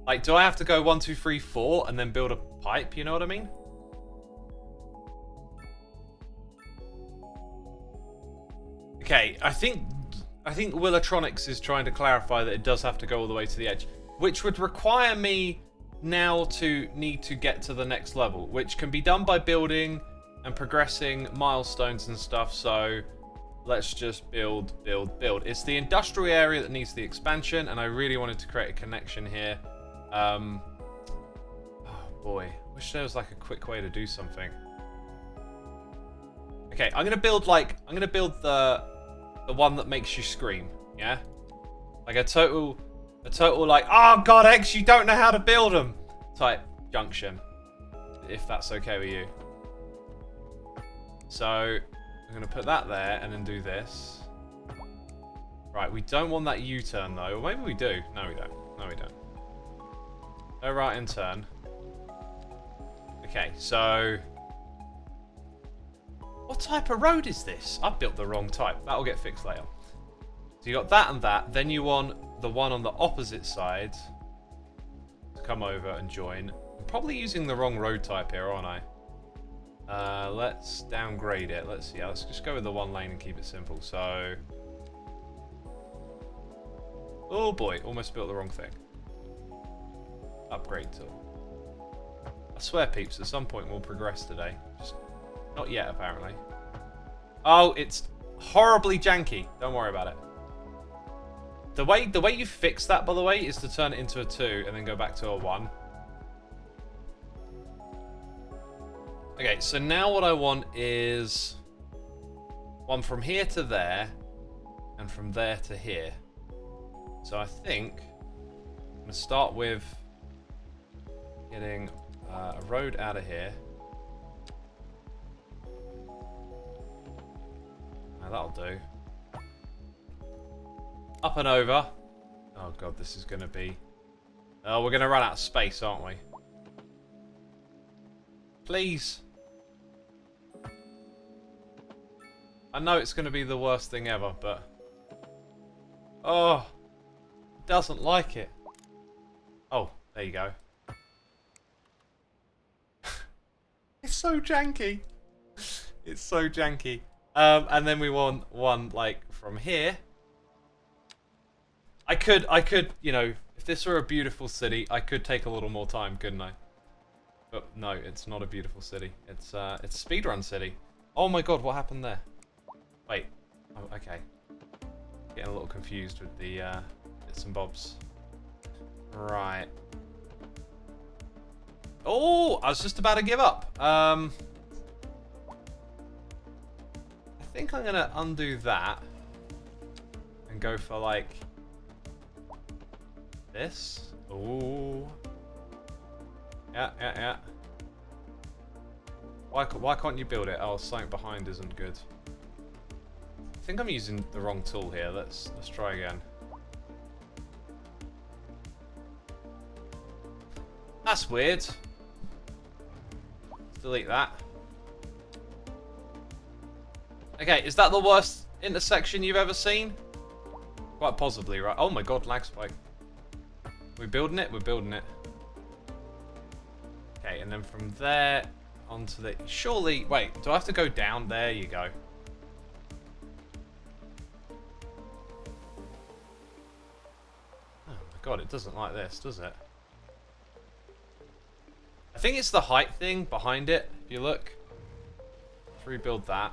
Like, do I have to go 1, 2, 3, 4 and then build a pipe? You know what I mean? Okay, I think Willatronics is trying to clarify that it does have to go all the way to the edge, which would require me now to need to get to the next level, which can be done by building and progressing milestones and stuff. So let's just build. It's the industrial area that needs the expansion, and I really wanted to create a connection here. Oh boy, wish there was like a quick way to do something. Okay, I'm gonna build the one that makes you scream, yeah? Like a total like, oh god, X, you don't know how to build them type junction, if that's okay with you. So I'm gonna put that there and then do this. Right, we don't want that U-turn though, or maybe we do. No, we don't. No, we don't. Go right and turn. Okay, so what type of road is this? I've built the wrong type. That'll get fixed later. So you got that and that. Then you want the one on the opposite side to come over and join. I'm probably using the wrong road type here, aren't I? Let's downgrade it. Let's just go with the 1 lane and keep it simple. So, oh boy, almost built the wrong thing. Upgrade tool. I swear, peeps, at some point we'll progress today. Just not yet, apparently. Oh, it's horribly janky. Don't worry about it. The way you fix that, by the way, is to turn it into a 2 and then go back to a 1. Okay, so now what I want is one from here to there, and from there to here. So I think I'm going to start with getting a road out of here. Now that'll do. Up and over. Oh god, this is going to be... Oh, we're going to run out of space, aren't we? Please. I know it's going to be the worst thing ever, but... Oh. It doesn't like it. Oh, there you go. It's so janky. It's so janky. And then we want one, like, from here. I could, you know, if this were a beautiful city, I could take a little more time, couldn't I? But no, it's not a beautiful city. It's a speedrun city. Oh my god, what happened there? Wait. Oh, okay. Getting a little confused with the bits and bobs. Right. Oh, I was just about to give up. I think I'm gonna undo that and go for like this. Ooh. Yeah. Why can't you build it? Oh, something behind isn't good. I think I'm using the wrong tool here. Let's try again. That's weird. Let's delete that. Okay, is that the worst intersection you've ever seen? Quite possibly, right? Oh my god, lag spike. We're building it? We're building it. Okay, and then from there onto the... Surely... Wait, do I have to go down? There you go. Oh my god, it doesn't like this, does it? I think it's the height thing behind it, if you look. Let's rebuild that.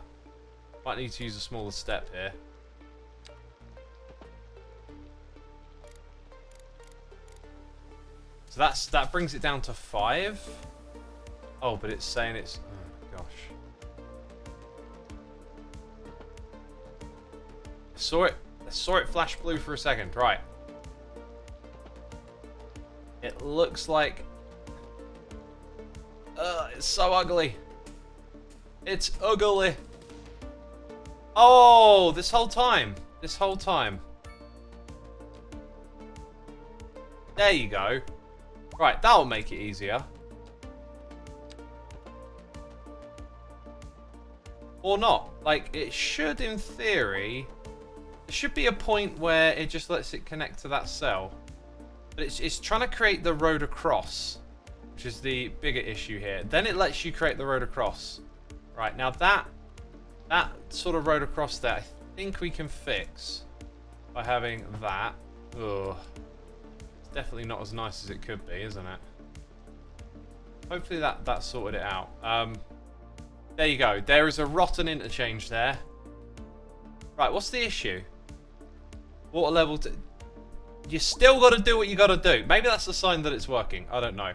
Might need to use a smaller step here. So that brings it down to 5. Oh, but it's saying it's... Oh, gosh. I saw it flash blue for a second. Right. It looks like... it's so ugly. It's ugly. Oh, this whole time. This whole time. There you go. Right, that'll make it easier. Or not. Like, it should, in theory... There should be a point where it just lets it connect to that cell. But it's trying to create the road across, which is the bigger issue here. Then it lets you create the road across. Right, now that sort of road across there, I think we can fix by having that. Ugh. Definitely not as nice as it could be, isn't it? Hopefully that sorted it out. There you go. There is a rotten interchange there. Right, what's the issue? Water level... You still got to do what you got to do. Maybe that's a sign that it's working. I don't know.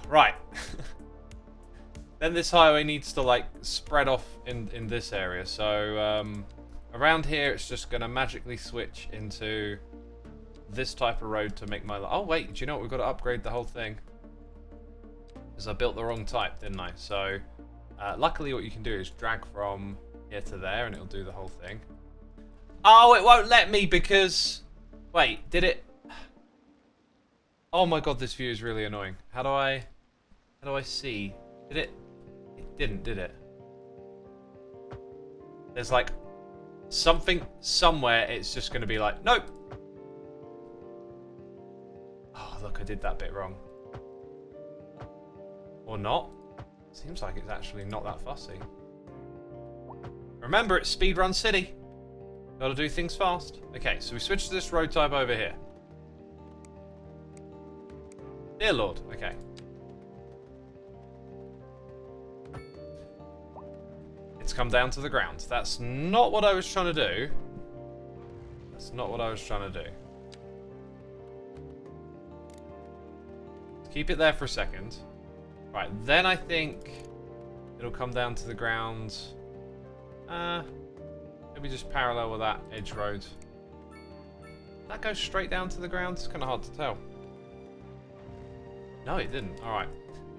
Right. Then this highway needs to, like, spread off in this area. So, around here, it's just going to magically switch into... this type of road to make my... Oh, wait, do you know what? We've got to upgrade the whole thing. Because I built the wrong type, didn't I? So, luckily what you can do is drag from here to there, and it'll do the whole thing. Oh, it won't let me because... Wait, did it... Oh my god, this view is really annoying. How do I see? Did it... It didn't, did it? There's like... something somewhere, it's just going to be like, nope. Oh, look, I did that bit wrong. Or not. Seems like it's actually not that fussy. Remember, it's Speedrun City. Gotta do things fast. Okay, so we switch to this road type over here. Dear Lord, okay. It's come down to the ground. That's not what I was trying to do. That's not what I was trying to do. Keep it there for a second. Right, then I think it'll come down to the ground. Maybe just parallel with that edge road. Did that go straight down to the ground? It's kind of hard to tell. No, it didn't. Alright.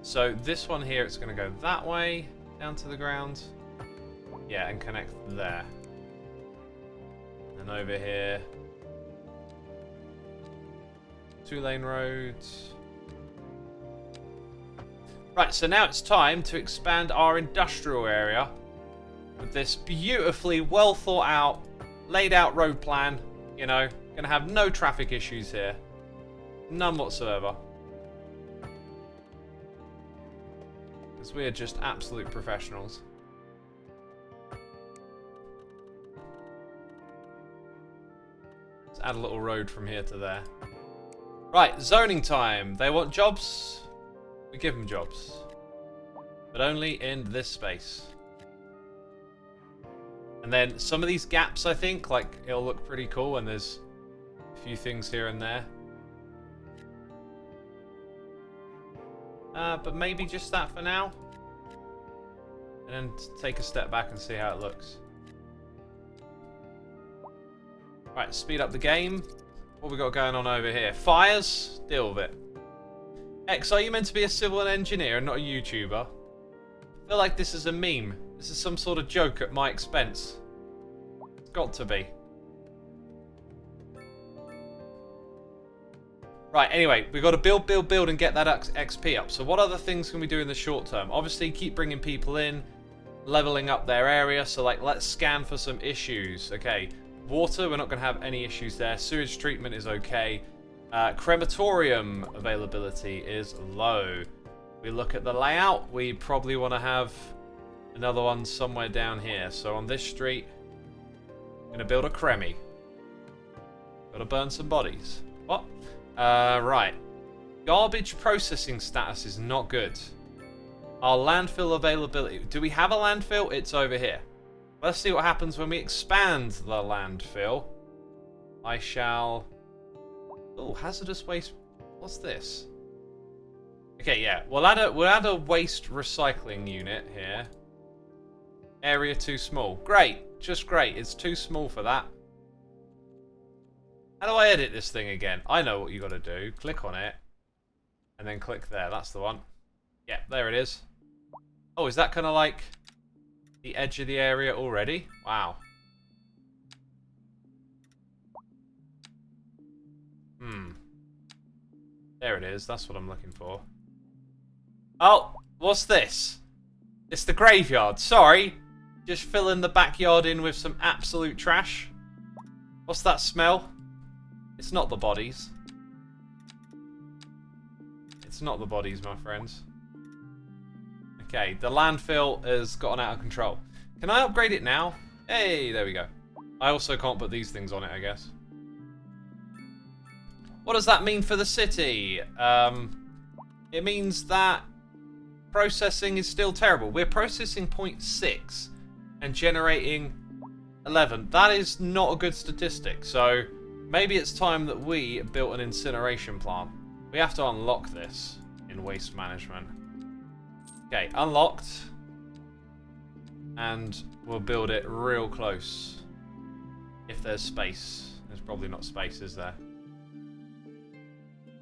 So this one here, it's going to go that way, down to the ground. Yeah, and connect there. And over here. 2-lane roads. Right, so now it's time to expand our industrial area with this beautifully well thought out, laid out road plan. You know, gonna have no traffic issues here. None whatsoever. Because we are just absolute professionals. Let's add a little road from here to there. Right, zoning time. They want jobs. We give them jobs. But only in this space. And then some of these gaps, I think, like, it'll look pretty cool, and there's a few things here and there. But maybe just that for now. And then take a step back and see how it looks. Right, speed up the game. What we got going on over here? Fires? Deal with it. X, are you meant to be a civil engineer and not a YouTuber? I feel like this is a meme. This is some sort of joke at my expense. It's got to be. Right, anyway, we've got to build, and get that XP up. So what other things can we do in the short term? Obviously, keep bringing people in, leveling up their area. So, like, let's scan for some issues. Okay, water, we're not going to have any issues there. Sewage treatment is okay. Crematorium availability is low. We look at the layout, we probably want to have another one somewhere down here. So on this street, I'm going to build a cremie. Got to burn some bodies. What? Right. Garbage processing status is not good. Our landfill availability. Do we have a landfill? It's over here. Let's see what happens when we expand the landfill. I shall... Oh, hazardous waste. What's this? Okay, yeah. We'll add a waste recycling unit here. Area too small. Great. Just great. It's too small for that. How do I edit this thing again? I know what you got to do. Click on it. And then click there. That's the one. Yeah, there it is. Oh, is that kind of like the edge of the area already? Wow. There it is. That's what I'm looking for. Oh, what's this? It's the graveyard. Sorry. Just filling the backyard in with some absolute trash. What's that smell? It's not the bodies. It's not the bodies, my friends. Okay, the landfill has gotten out of control. Can I upgrade it now? Hey, there we go. I also can't put these things on it, I guess. What does that mean for the city? It means that processing is still terrible. We're processing 0.6 and generating 11. That is not a good statistic. So maybe it's time that we built an incineration plant. We have to unlock this in waste management. Okay, unlocked. And we'll build it real close. If there's space. There's probably not space, is there?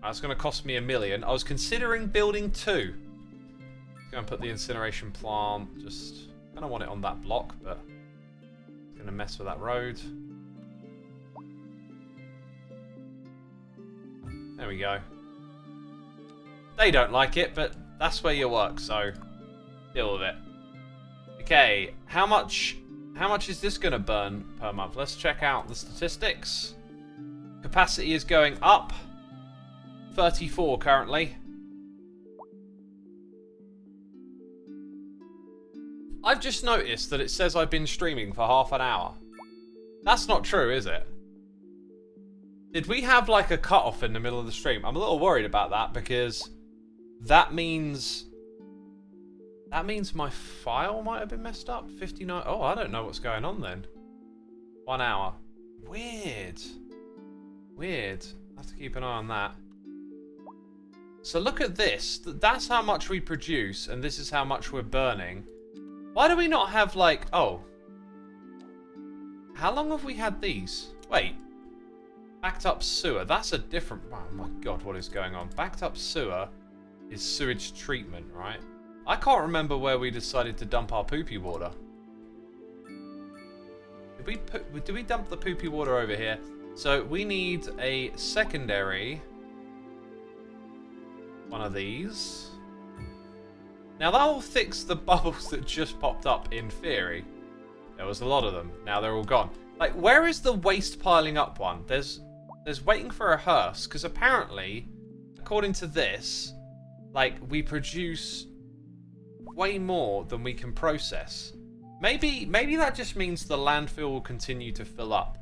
That's going to cost me $1 million. I was considering building 2. I'm going to put the incineration plant. Just kind of want it on that block, but it's going to mess with that road. There we go. They don't like it, but that's where you work, so deal with it. Okay, how much is this going to burn per month? Let's check out the statistics. Capacity is going up. 34 currently. I've just noticed that it says I've been streaming for half an hour. That's not true, is it? Did we have like a cutoff in the middle of the stream? I'm a little worried about that because that means my file might have been messed up. 59. Oh, I don't know what's going on then. 1 hour. Weird. Weird. I have to keep an eye on that. So look at this. That's how much we produce, and this is how much we're burning. Why do we not have, like... Oh. How long have we had these? Wait. Backed up sewer. That's a different... Oh my god, what is going on? Backed up sewer is sewage treatment, right? I can't remember where we decided to dump our poopy water. Did we dump the poopy water over here? So we need a secondary one of these. Now that will fix the bubbles that just popped up in theory. There was a lot of them. Now they're all gone. Like, where is the waste piling up one? There's waiting for a hearse, because apparently, according to this, like, we produce way more than we can process. Maybe that just means the landfill will continue to fill up.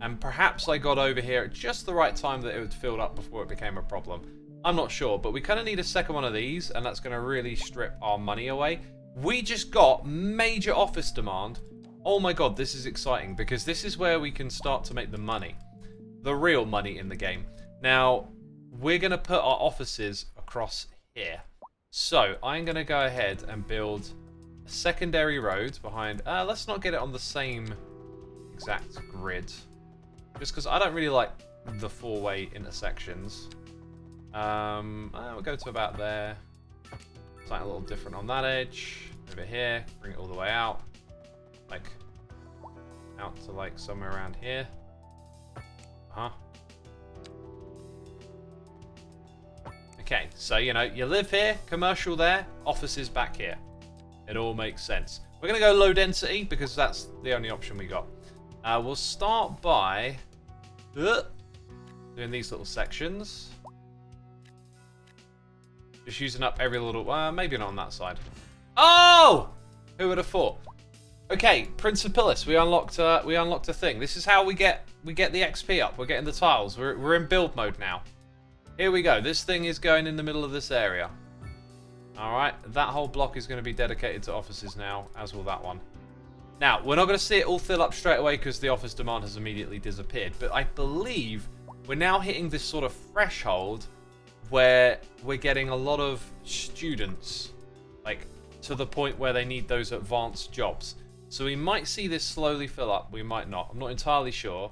And perhaps I got over here at just the right time that it would fill up before it became a problem. I'm not sure, but we kind of need a second one of these, and that's going to really strip our money away. We just got major office demand. Oh my god, this is exciting, because this is where we can start to make the money. The real money in the game. Now, we're going to put our offices across here. So, I'm going to go ahead and build a secondary road behind... let's not get it on the same exact grid. Just because I don't really like the four-way intersections. We'll go to about there. Something a little different on that edge. Over here. Bring it all the way out. Like, out to like somewhere around here. Okay, so, you know, you live here, commercial there, offices back here. It all makes sense. We're going to go low density because that's the only option we got. We'll start by doing these little sections. Just using up every little... maybe not on that side. Oh! Who would have thought? Okay, Principalis, we unlocked a thing. This is how we get the XP up. We're getting the tiles. We're in build mode now. Here we go. This thing is going in the middle of this area. Alright, that whole block is going to be dedicated to offices now, as will that one. Now, we're not going to see it all fill up straight away because the office demand has immediately disappeared. But I believe we're now hitting this sort of threshold where we're getting a lot of students, like, to the point where they need those advanced jobs. So we might see this slowly fill up, we might not. I'm not entirely sure.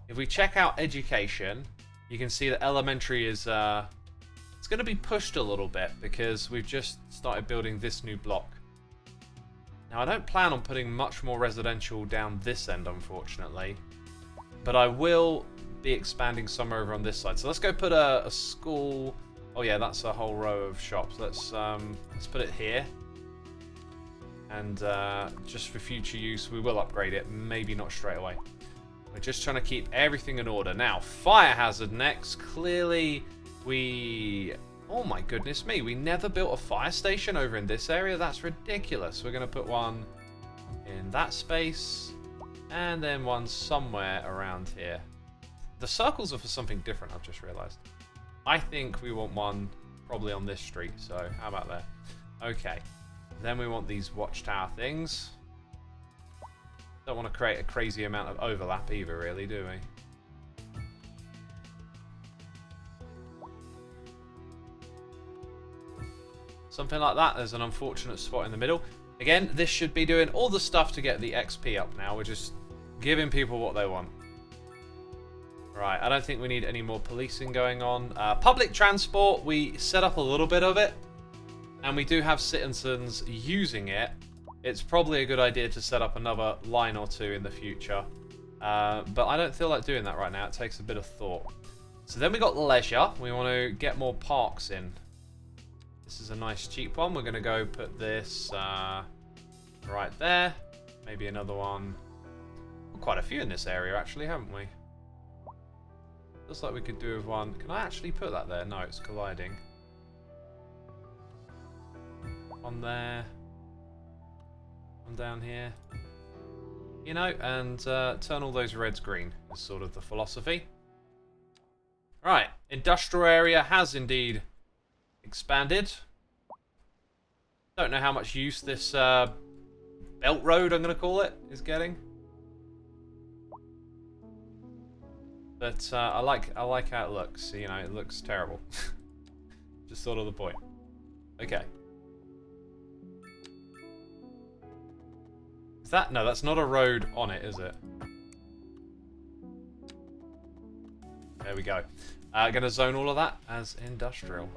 If we check out education, you can see that elementary is it's going to be pushed a little bit because we've just started building this new block. Now I don't plan on putting much more residential down this end, unfortunately, but I will be expanding some over on this side. So let's go put a school. Oh yeah, that's a whole row of shops. Let's put it here. And just for future use, we will upgrade it. Maybe not straight away. We're just trying to keep everything in order. Now, fire hazard next. Clearly, we... Oh my goodness me. We never built a fire station over in this area. That's ridiculous. We're going to put one in that space. And then one somewhere around here. The circles are for something different, I've just realized. I think we want one probably on this street. So, how about that? Okay. Then we want these watchtower things. Don't want to create a crazy amount of overlap either, really, do we? Something like that. There's an unfortunate spot in the middle. Again, this should be doing all the stuff to get the XP up now. We're just giving people what they want. Right, I don't think we need any more policing going on. Public transport, we set up a little bit of it. And we do have citizens using it. It's probably a good idea to set up another line or two in the future. But I don't feel like doing that right now. It takes a bit of thought. So then we got leisure. We want to get more parks in. This is a nice cheap one. We're going to go put this right there. Maybe another one. Quite a few in this area, actually, haven't we? Looks like we could do with one. Can I actually put that there? No, it's colliding. On there. One down here. You know, and turn all those reds green is sort of the philosophy. Right, industrial area has indeed expanded. Don't know how much use this belt road, I'm going to call it, is getting. But I like how it looks. You know, it looks terrible. Just sort of the point. Okay. Is that... No, that's not a road on it, is it? There we go. Gonna zone all of that as industrial.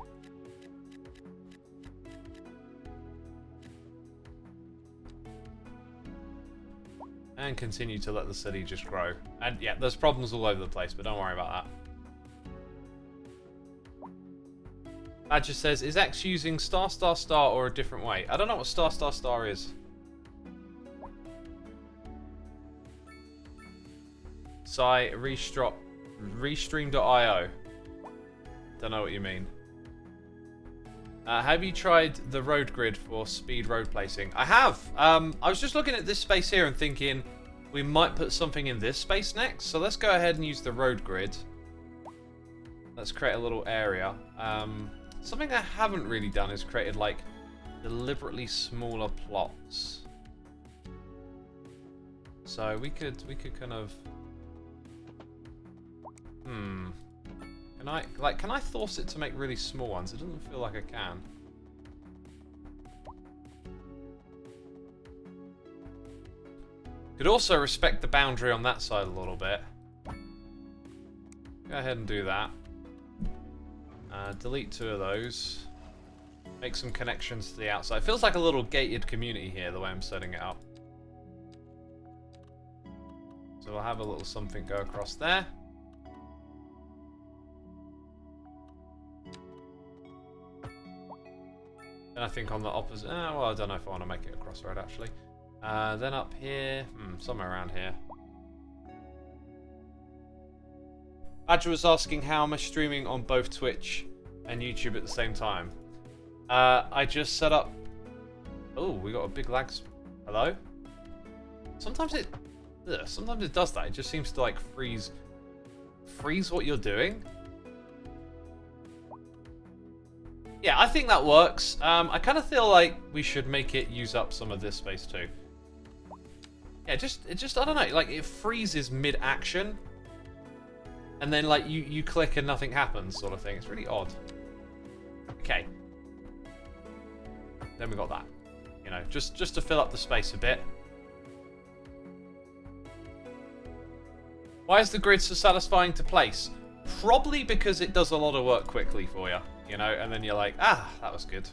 And continue to let the city just grow. And yeah, there's problems all over the place, but don't worry about that. Badger says, is X using star star star or a different way? I don't know what star star star is. Restream.io. Don't know what you mean. Have you tried the road grid for speed road placing? I have. I was just looking at this space here and thinking we might put something in this space next. So let's go ahead and use the road grid. Let's create a little area. Something I haven't really done is created like deliberately smaller plots. So we could kind of... Can I force it to make really small ones? It doesn't feel like I can. Could also respect the boundary on that side a little bit. Go ahead and do that. Delete 2 of those. Make some connections to the outside. It feels like a little gated community here, the way I'm setting it up. So we'll have a little something go across there. And I think on the opposite... well, I don't know if I want to make it a crossroad, actually. Then up here... somewhere around here. Badger was asking how am I streaming on both Twitch and YouTube at the same time. I just set up... Oh, we got a big lag... Hello? Sometimes it does that. It just seems to, like, freeze what you're doing. Yeah, I think that works. I kind of feel like we should make it use up some of this space too. Yeah, it just I don't know, like it freezes mid-action, and then like you click and nothing happens, sort of thing. It's really odd. Okay. Then we got that. You know, just to fill up the space a bit. Why is the grid so satisfying to place? Probably because it does a lot of work quickly for you. You know, and then you're like, ah, that was good.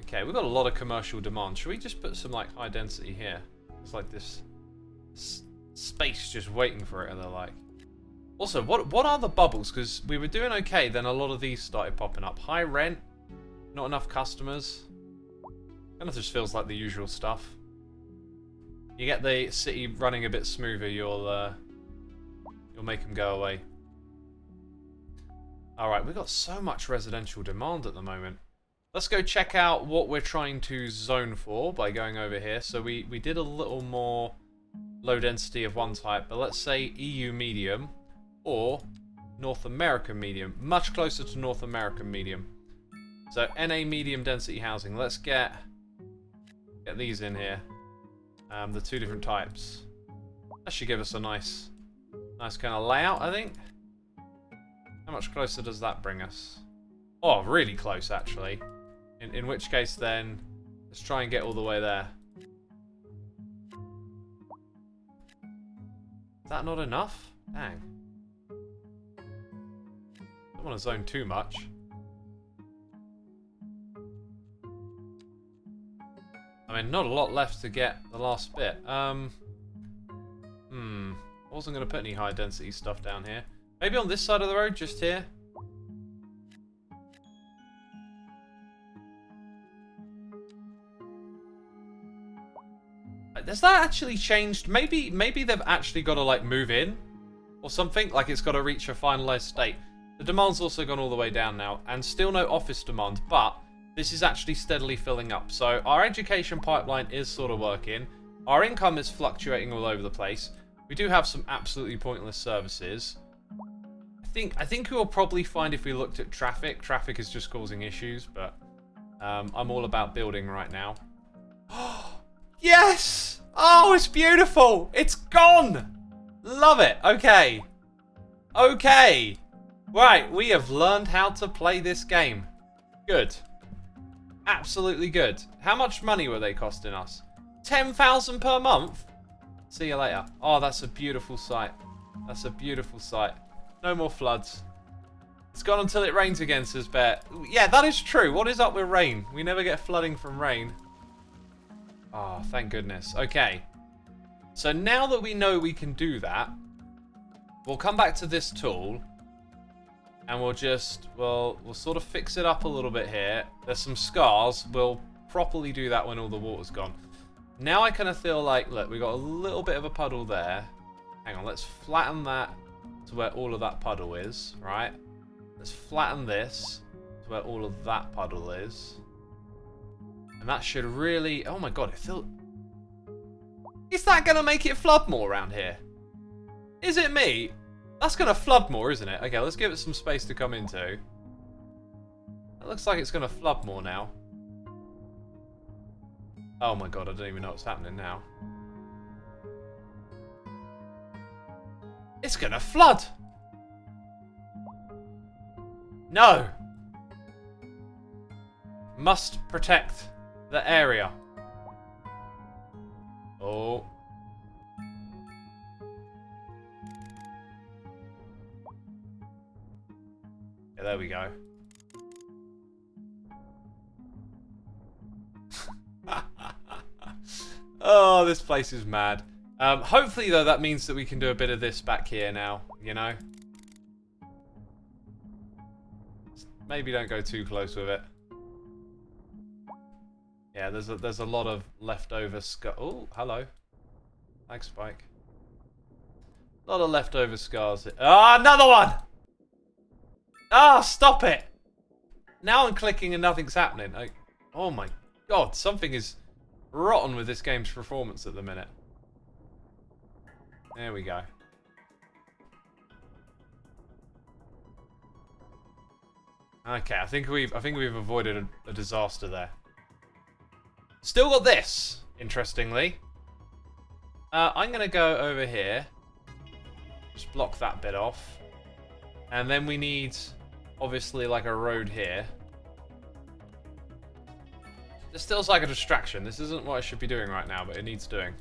Okay, we've got a lot of commercial demand. Should we just put some, like, high density here? It's like this space just waiting for it, and they're like... Also, what are the bubbles? Because we were doing okay, then a lot of these started popping up. High rent, not enough customers. Kind of just feels like the usual stuff. You get the city running a bit smoother, you'll make them go away. Alright, we've got so much residential demand at the moment. Let's go check out what we're trying to zone for by going over here. So we did a little more low density of one type, but let's say EU medium or North American medium. Much closer to North American medium. So NA medium density housing. Let's get these in here. The 2 different types. That should give us a nice kind of layout, I think. How much closer does that bring us? Oh, really close, actually. In which case, then, let's try and get all the way there. Is that not enough? Dang. Don't want to zone too much. I mean, not a lot left to get the last bit. I wasn't going to put any high density stuff down here. Maybe on this side of the road, just here. Has that actually changed? Maybe they've actually got to like move in or something. Like it's got to reach a finalized state. The demand's also gone all the way down now, and still no office demand, but this is actually steadily filling up. So our education pipeline is sort of working. Our income is fluctuating all over the place. We do have some absolutely pointless services. I think we'll probably find if we looked at traffic. Traffic is just causing issues, but I'm all about building right now. Yes! Oh, it's beautiful! It's gone! Love it. Okay. Okay. Right, we have learned how to play this game. Good. Absolutely good. How much money were they costing us? 10,000 per month? See you later. Oh, that's a beautiful sight. That's a beautiful sight. No more floods. It's gone until it rains again, says Bear. Yeah, that is true. What is up with rain? We never get flooding from rain. Oh, thank goodness. Okay. So now that we know we can do that, we'll come back to this tool. And we'll just, we'll sort of fix it up a little bit here. There's some scars. We'll properly do that when all the water's gone. Now I kind of feel like, look, we got a little bit of a puddle there. Hang on, let's flatten that to where all of that puddle is, right? Let's flatten this to where all of that puddle is. And that should really, oh my god, it feels... Is that going to make it flood more around here? Is it me? That's going to flood more, isn't it? Okay, let's give it some space to come into. It looks like it's going to flood more now. Oh my god, I don't even know what's happening now. It's going to flood! No! Must protect the area. Oh. Yeah, there we go. Oh, this place is mad. Hopefully, though, that means that we can do a bit of this back here now, you know? Maybe don't go too close with it. Yeah, there's a lot of leftover oh, hello. Thanks, Spike. A lot of leftover scars. Ah, another one! Ah, stop it! Now I'm clicking and nothing's happening. Oh my god, something is rotten with this game's performance at the minute. There we go. Okay, I think we've avoided a disaster there. Still got this, interestingly. I'm gonna go over here. Just block that bit off. And then we need, obviously, like a road here. This feels like a distraction. This isn't what I should be doing right now, but it needs doing.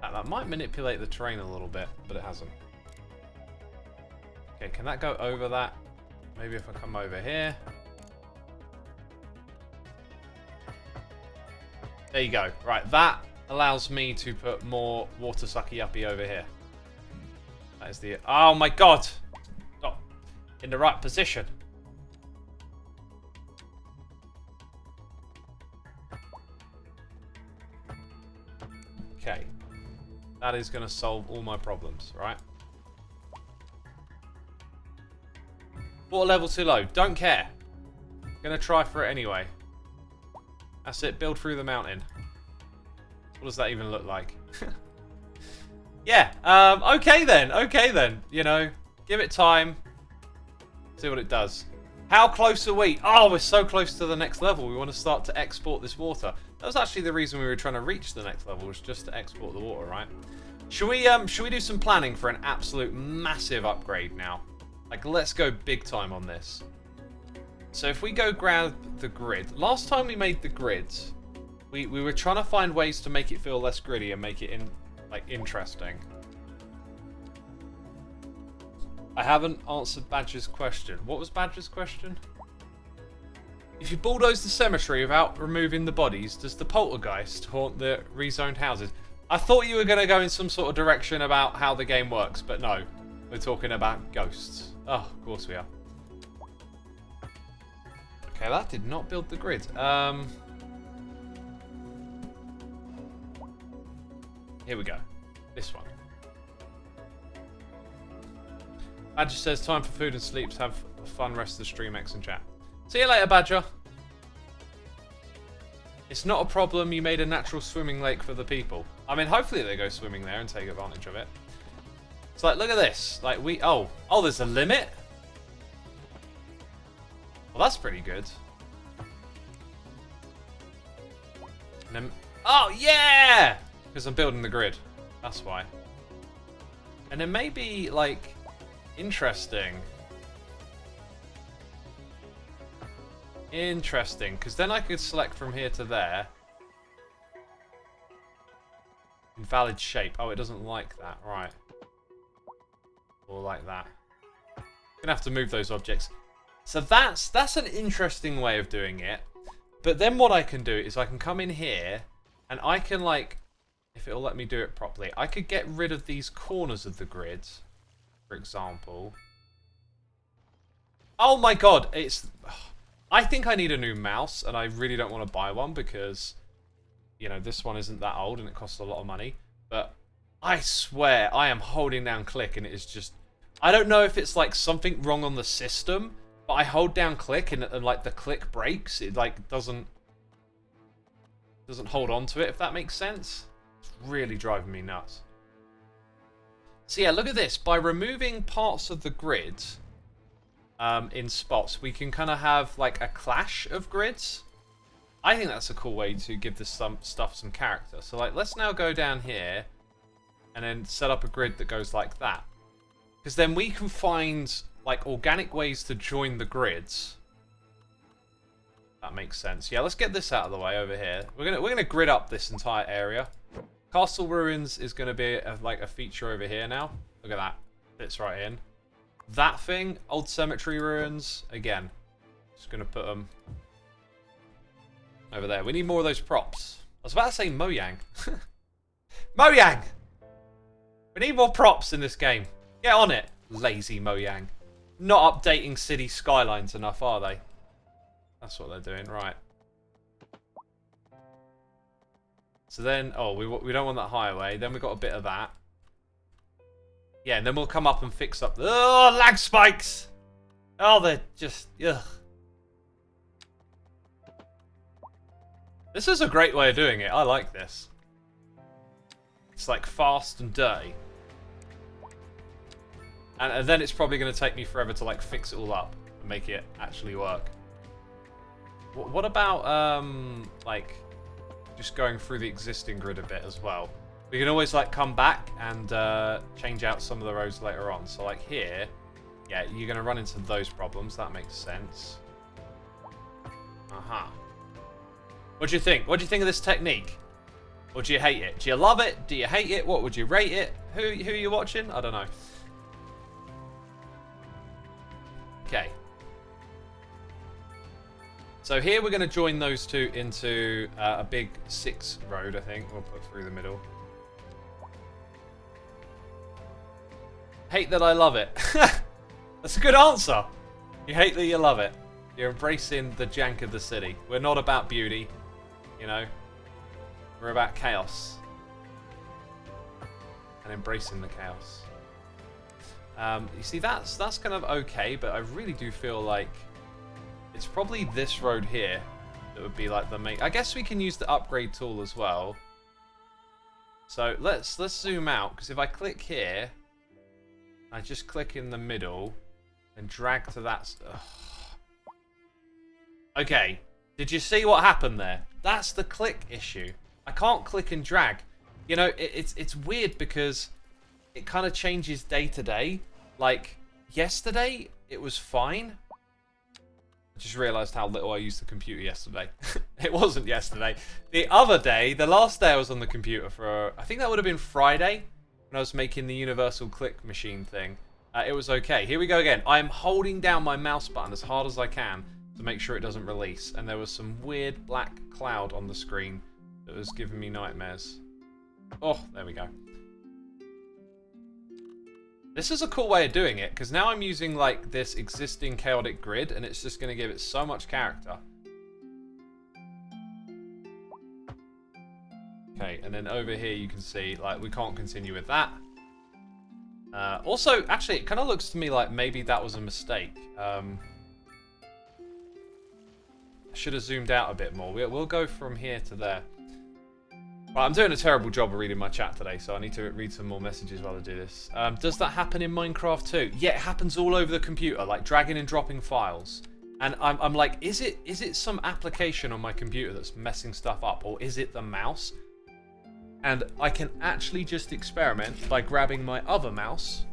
That might manipulate the terrain a little bit, but it hasn't. Okay, can that go over that? Maybe if I come over here. There you go. Right, that allows me to put more water sucky uppy over here. That is the... Oh my god! Not in the right position. Okay. That is going to solve all my problems, right? Water level too low. Don't care. Gonna try for it anyway. That's it. Build through the mountain. What does that even look like? Yeah. Okay then. Okay then. You know, give it time. See what it does. How close are we? Oh, we're so close to the next level. We want to start to export this water. That was actually the reason we were trying to reach the next level, was just to export the water, right? Should we do some planning for an absolute massive upgrade now? Like, let's go big time on this. So if we go grab the grid. Last time we made the grids, we were trying to find ways to make it feel less gritty and make it interesting. I haven't answered Badger's question. What was Badger's question? If you bulldoze the cemetery without removing the bodies, does the poltergeist haunt the rezoned houses? I thought you were going to go in some sort of direction about how the game works, but no. We're talking about ghosts. Oh, of course we are. Okay, that did not build the grid. Here we go. This one. Badger says, time for food and sleep. Have a fun rest of the stream, X and chat. See you later, Badger. It's not a problem. You made a natural swimming lake for the people. I mean, hopefully they go swimming there and take advantage of it. It's like, look at this. Like, oh, there's a limit? Well, that's pretty good. And then, oh, yeah! Because I'm building the grid. That's why. And then maybe, like, Interesting. Interesting, because then I could select from here to there. Invalid shape. Oh, it doesn't like that. Right. Or like that. Gonna have to move those objects. So that's an interesting way of doing it. But then what I can do is I can come in here and I can, like, if it'll let me do it properly, I could get rid of these corners of the grid, for example. Oh my god, it's... I think I need a new mouse, and I really don't want to buy one because, you know, this one isn't that old and it costs a lot of money. But I swear I am holding down click and it is just... I don't know if it's like something wrong on the system, but I hold down click and like the click breaks. It like doesn't hold on to it, if that makes sense. It's really driving me nuts. So yeah, look at this. By removing parts of the grid in spots, we can kind of have like a clash of grids. I think that's a cool way to give this stuff some character. So like, let's now go down here and then set up a grid that goes like that. Because then we can find like organic ways to join the grids. That makes sense. Yeah, let's get this out of the way over here. We're gonna grid up this entire area. Castle Ruins is gonna be like a feature over here now. Look at that. Fits right in. That thing, Old Cemetery Ruins, again. Just gonna put them over there. We need more of those props. I was about to say Mojang. Mojang! We need more props in this game. Get on it, lazy Mojang. Not updating Cities Skylines enough, are they? That's what they're doing, right. So then, oh, we don't want that highway. Then we got a bit of that. Yeah, and then we'll come up and fix up the... Oh, lag spikes! Oh, they're just... Ugh. This is a great way of doing it. I like this. It's like fast and dirty. And then it's probably going to take me forever to like fix it all up and make it actually work. What about like just going through the existing grid a bit as well? We can always like come back and change out some of the roads later on. So like here, yeah, you're going to run into those problems. That makes sense. Uh-huh. What do you think? What do you think of this technique? Or do you hate it? Do you love it? Do you hate it? What would you rate it? Who are you watching? I don't know. Okay. So here we're going to join those two into a big 6 road, I think. We'll put through the middle. Hate that I love it. That's a good answer. You hate that you love it. You're embracing the jank of the city. We're not about beauty, you know. We're about chaos. And embracing the chaos. You see, that's kind of okay, but I really do feel like it's probably this road here that would be like the main... I guess we can use the upgrade tool as well. So let's zoom out, because if I click here, I just click in the middle and drag to that... Ugh. Okay, did you see what happened there? That's the click issue. I can't click and drag. You know, it's weird because it kind of changes day to day. Like, yesterday, it was fine. I just realised how little I used the computer yesterday. It wasn't yesterday. The other day, the last day I was on the computer for... I think that would have been Friday, when I was making the universal click machine thing. It was okay. Here we go again. I'm holding down my mouse button as hard as I can to make sure it doesn't release. And there was some weird black cloud on the screen that was giving me nightmares. Oh, there we go. This is a cool way of doing it, because now I'm using like this existing chaotic grid, and it's just going to give it so much character. Okay, and then over here you can see, like, we can't continue with that. Also, actually, it kind of looks to me like maybe that was a mistake. I should have zoomed out a bit more. We'll go from here to there. Right, I'm doing a terrible job of reading my chat today, so I need to read some more messages while I do this. Does that happen in Minecraft too? Yeah, it happens all over the computer, like dragging and dropping files. And I'm like, is it some application on my computer that's messing stuff up, or is it the mouse? And I can actually just experiment by grabbing my other mouse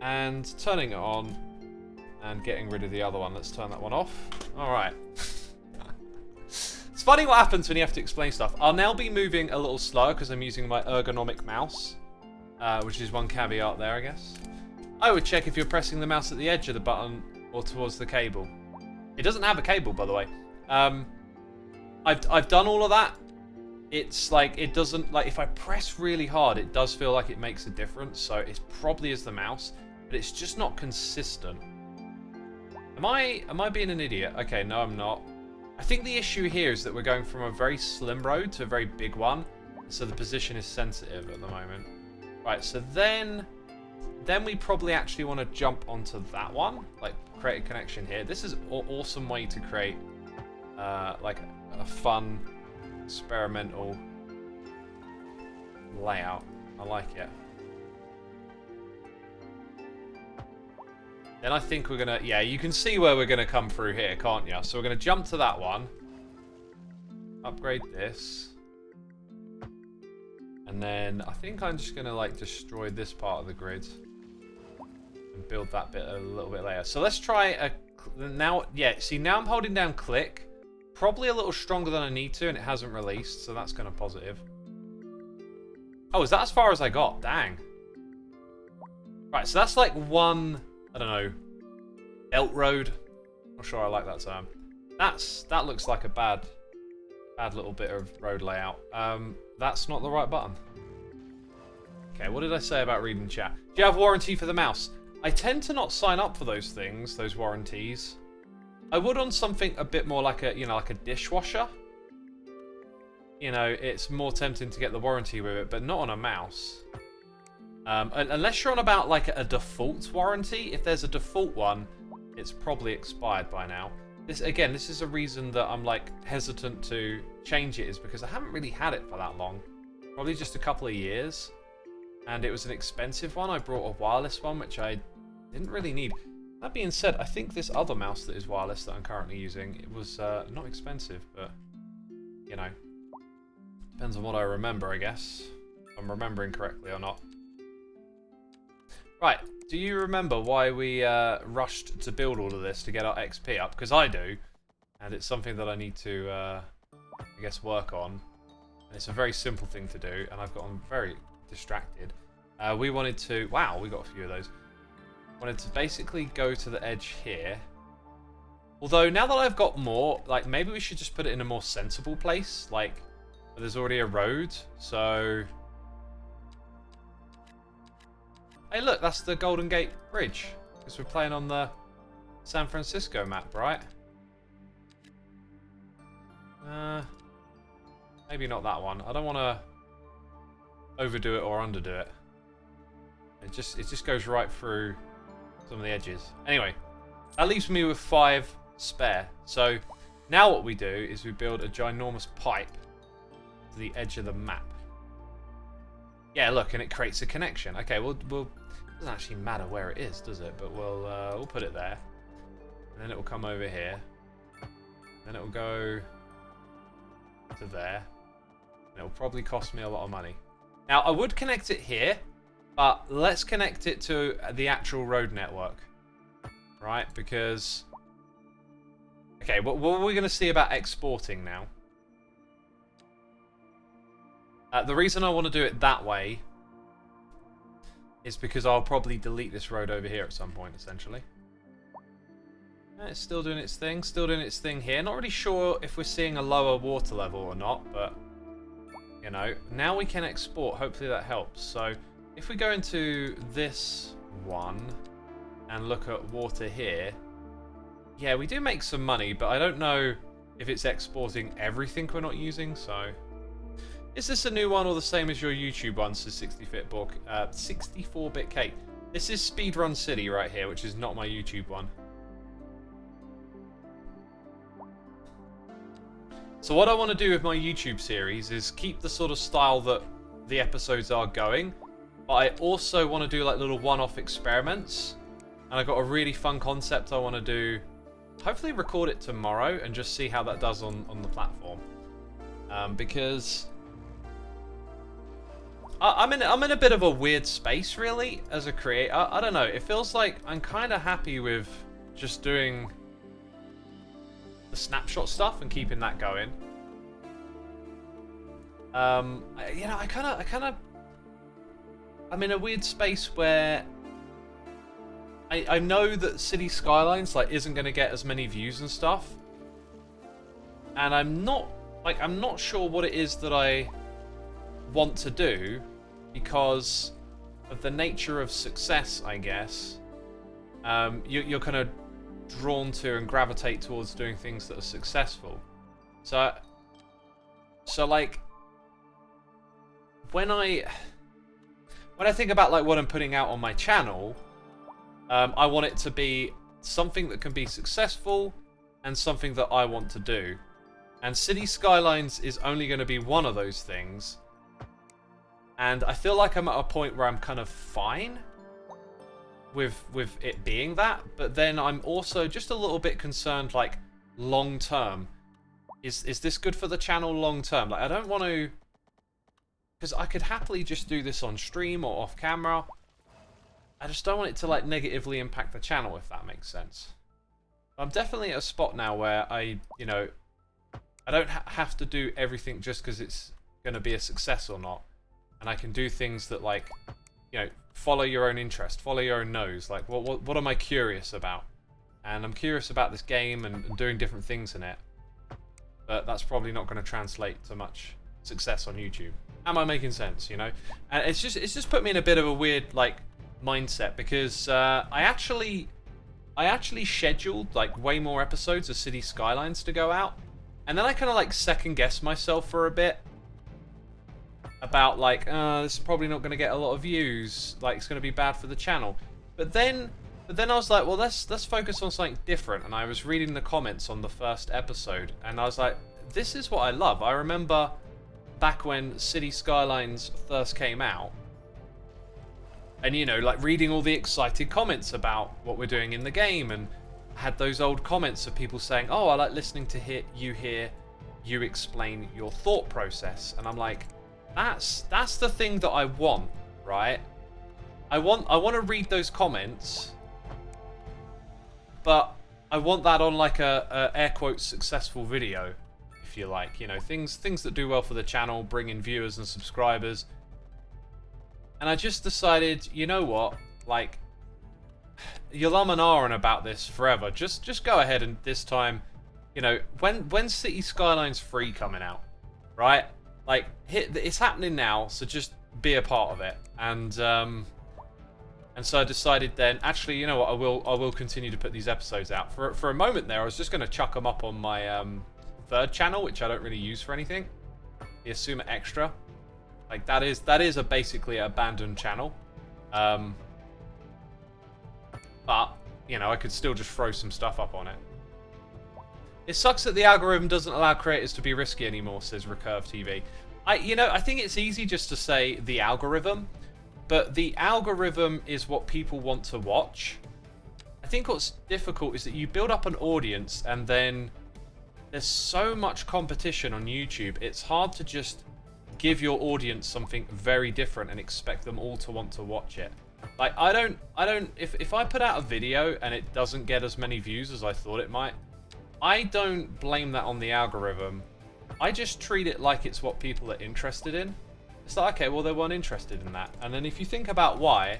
and turning it on and getting rid of the other one. Let's turn that one off. All right. It's funny what happens when you have to explain stuff. I'll now be moving a little slower because I'm using my ergonomic mouse, which is one caveat there, I guess. I would check if you're pressing the mouse at the edge of the button or towards the cable. It doesn't have a cable, by the way. I've done all of that. It's like, it doesn't, like, if I press really hard, it does feel like it makes a difference. So it probably is the mouse, but it's just not consistent. Am I being an idiot? Okay, no, I'm not. I think the issue here is that we're going from a very slim road to a very big one, so the position is sensitive at the moment. Right, so then we probably actually want to jump onto that one, like create a connection here. This is an awesome way to create like a fun experimental layout. I like it. Then I think we're gonna, yeah, you can see where we're gonna come through here, can't you? So we're gonna jump to that one, upgrade this, and then I think I'm just gonna like destroy this part of the grid and build that bit a little bit later. So let's try a now. Yeah, see, now I'm holding down click, probably a little stronger than I need to, and it hasn't released, so that's kind of positive. Oh, is that as far as I got? Dang. Right, so that's like one, I don't know, belt road. Not sure I like that term. That looks like a bad little bit of road layout. That's not the right button. Okay, what did I say about reading chat? Do you have warranty for the mouse? I tend to not sign up for those things, those warranties. I would on something a bit more like a, you know, like a dishwasher. You know, it's more tempting to get the warranty with it, but not on a mouse. Unless you're on about like a default warranty. If there's a default one, it's probably expired by now. This is a reason that I'm like hesitant to change it, is because I haven't really had it for that long. Probably just a couple of years. And it was an expensive one. I brought a wireless one, which I didn't really need. That being said, I think this other mouse that is wireless that I'm currently using, it was not expensive, but, you know, depends on what I remember, I guess. If I'm remembering correctly or not. Right, do you remember why we rushed to build all of this to get our XP up? Because I do, and it's something that I need to, I guess, work on. And it's a very simple thing to do, and I've gotten very distracted. We wanted to... Wow, we got a few of those. Wanted to basically go to the edge here. Although, now that I've got more, like, maybe we should just put it in a more sensible place. Like, where there's already a road, so... Hey, look, that's the Golden Gate Bridge. Because we're playing on the San Francisco map, right? Maybe not that one. I don't want to overdo it or underdo it. It just goes right through some of the edges. Anyway, that leaves me with 5 spare. So now what we do is we build a ginormous pipe to the edge of the map. Yeah, look, and it creates a connection. Okay, we'll it doesn't actually matter where it is, does it? But we'll put it there, and then it will come over here. Then it will go to there. And it will probably cost me a lot of money. Now I would connect it here, but let's connect it to the actual road network, right? Because okay, what are we going to see about exporting now? The reason I want to do it that way is because I'll probably delete this road over here at some point, essentially. It's still doing its thing. Still doing its thing here. Not really sure if we're seeing a lower water level or not, but, you know, now we can export. Hopefully that helps. So, if we go into this one and look at water here, yeah, we do make some money, but I don't know if it's exporting everything we're not using, so... Is this a new one or the same as your YouTube one, says 64-bit Kate? This is Speedrun City right here, which is not my YouTube one. So what I want to do with my YouTube series is keep the sort of style that the episodes are going, but I also want to do like little one-off experiments. And I've got a really fun concept I want to do. Hopefully record it tomorrow and just see how that does on the platform. Because... I'm in a bit of a weird space, really, as a creator. I don't know. It feels like I'm kind of happy with just doing the snapshot stuff and keeping that going. You know, I'm in a weird space where I know that Cities Skylines like isn't going to get as many views and stuff, and I'm not sure what it is that I want to do because of the nature of success, I guess. You're kind of drawn to and gravitate towards doing things that are successful. So like when I think about like what I'm putting out on my channel, I want it to be something that can be successful and something that I want to do. And Cities Skylines is only going to be one of those things. And I feel like I'm at a point where I'm kind of fine with it being that, but then I'm also just a little bit concerned, like, long term. Is this good for the channel long term? Like, I don't want to, because I could happily just do this on stream or off camera. I just don't want it to like negatively impact the channel, if that makes sense. I'm definitely at a spot now where I don't have to do everything just because it's going to be a success or not. And I can do things that, like, follow your own interest, follow your own nose. Like, what am I curious about? And I'm curious about this game and doing different things in it. But that's probably not going to translate to much success on YouTube. Am I making sense, And it's just put me in a bit of a weird, like, mindset because I actually scheduled, like, way more episodes of Cities Skylines to go out. And then I kind of, like, second-guessed myself for a bit. About like, this is probably not going to get a lot of views. Like, it's going to be bad for the channel. But then I was like, well, let's focus on something different. And I was reading the comments on the first episode, and I was like, this is what I love. I remember back when Cities Skylines first came out, and like reading all the excited comments about what we're doing in the game, and I had those old comments of people saying, oh, I like listening to hear you explain your thought process, and I'm like, That's the thing that I want, right? I want to read those comments, but I want that on like a air quotes successful video, if you like. Things that do well for the channel, bring in viewers and subscribers. And I just decided, you know what? Like, you'll and ahhing about this forever. Just go ahead and this time, when Cities Skylines 3 coming out, right? Like, it's happening now, so just be a part of it. And so I decided then, actually, you know what, I will continue to put these episodes out. For a moment there, I was just going to chuck them up on my third channel, which I don't really use for anything. The Xisuma Extra. Like, that is basically an abandoned channel. But, I could still just throw some stuff up on it. It sucks that the algorithm doesn't allow creators to be risky anymore, says Recurve TV. I think it's easy just to say the algorithm, but the algorithm is what people want to watch. I think what's difficult is that you build up an audience and then there's so much competition on YouTube, it's hard to just give your audience something very different and expect them all to want to watch it. Like, if I put out a video and it doesn't get as many views as I thought it might, I don't blame that on the algorithm. I just treat it like it's what people are interested in. It's like, okay, well, they weren't interested in that. And then if you think about why,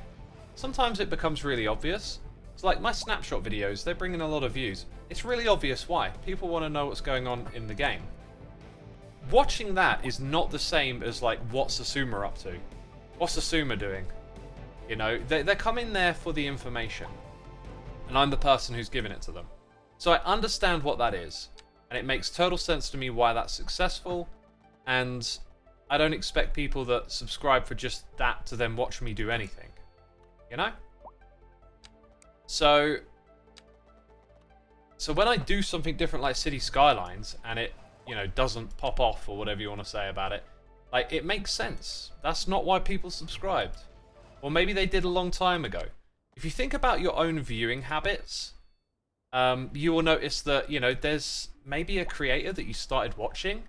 sometimes it becomes really obvious. It's like my snapshot videos, they bring in a lot of views. It's really obvious why. People want to know what's going on in the game. Watching that is not the same as, like, what's Xisuma up to? What's Xisuma doing? They're coming there for the information. And I'm the person who's giving it to them. So I understand what that is, and it makes total sense to me why that's successful, and I don't expect people that subscribe for just that to then watch me do anything, So when I do something different like Cities Skylines, and it, doesn't pop off or whatever you want to say about it, like, it makes sense. That's not why people subscribed. Or maybe they did a long time ago. If you think about your own viewing habits, you will notice that, there's maybe a creator that you started watching,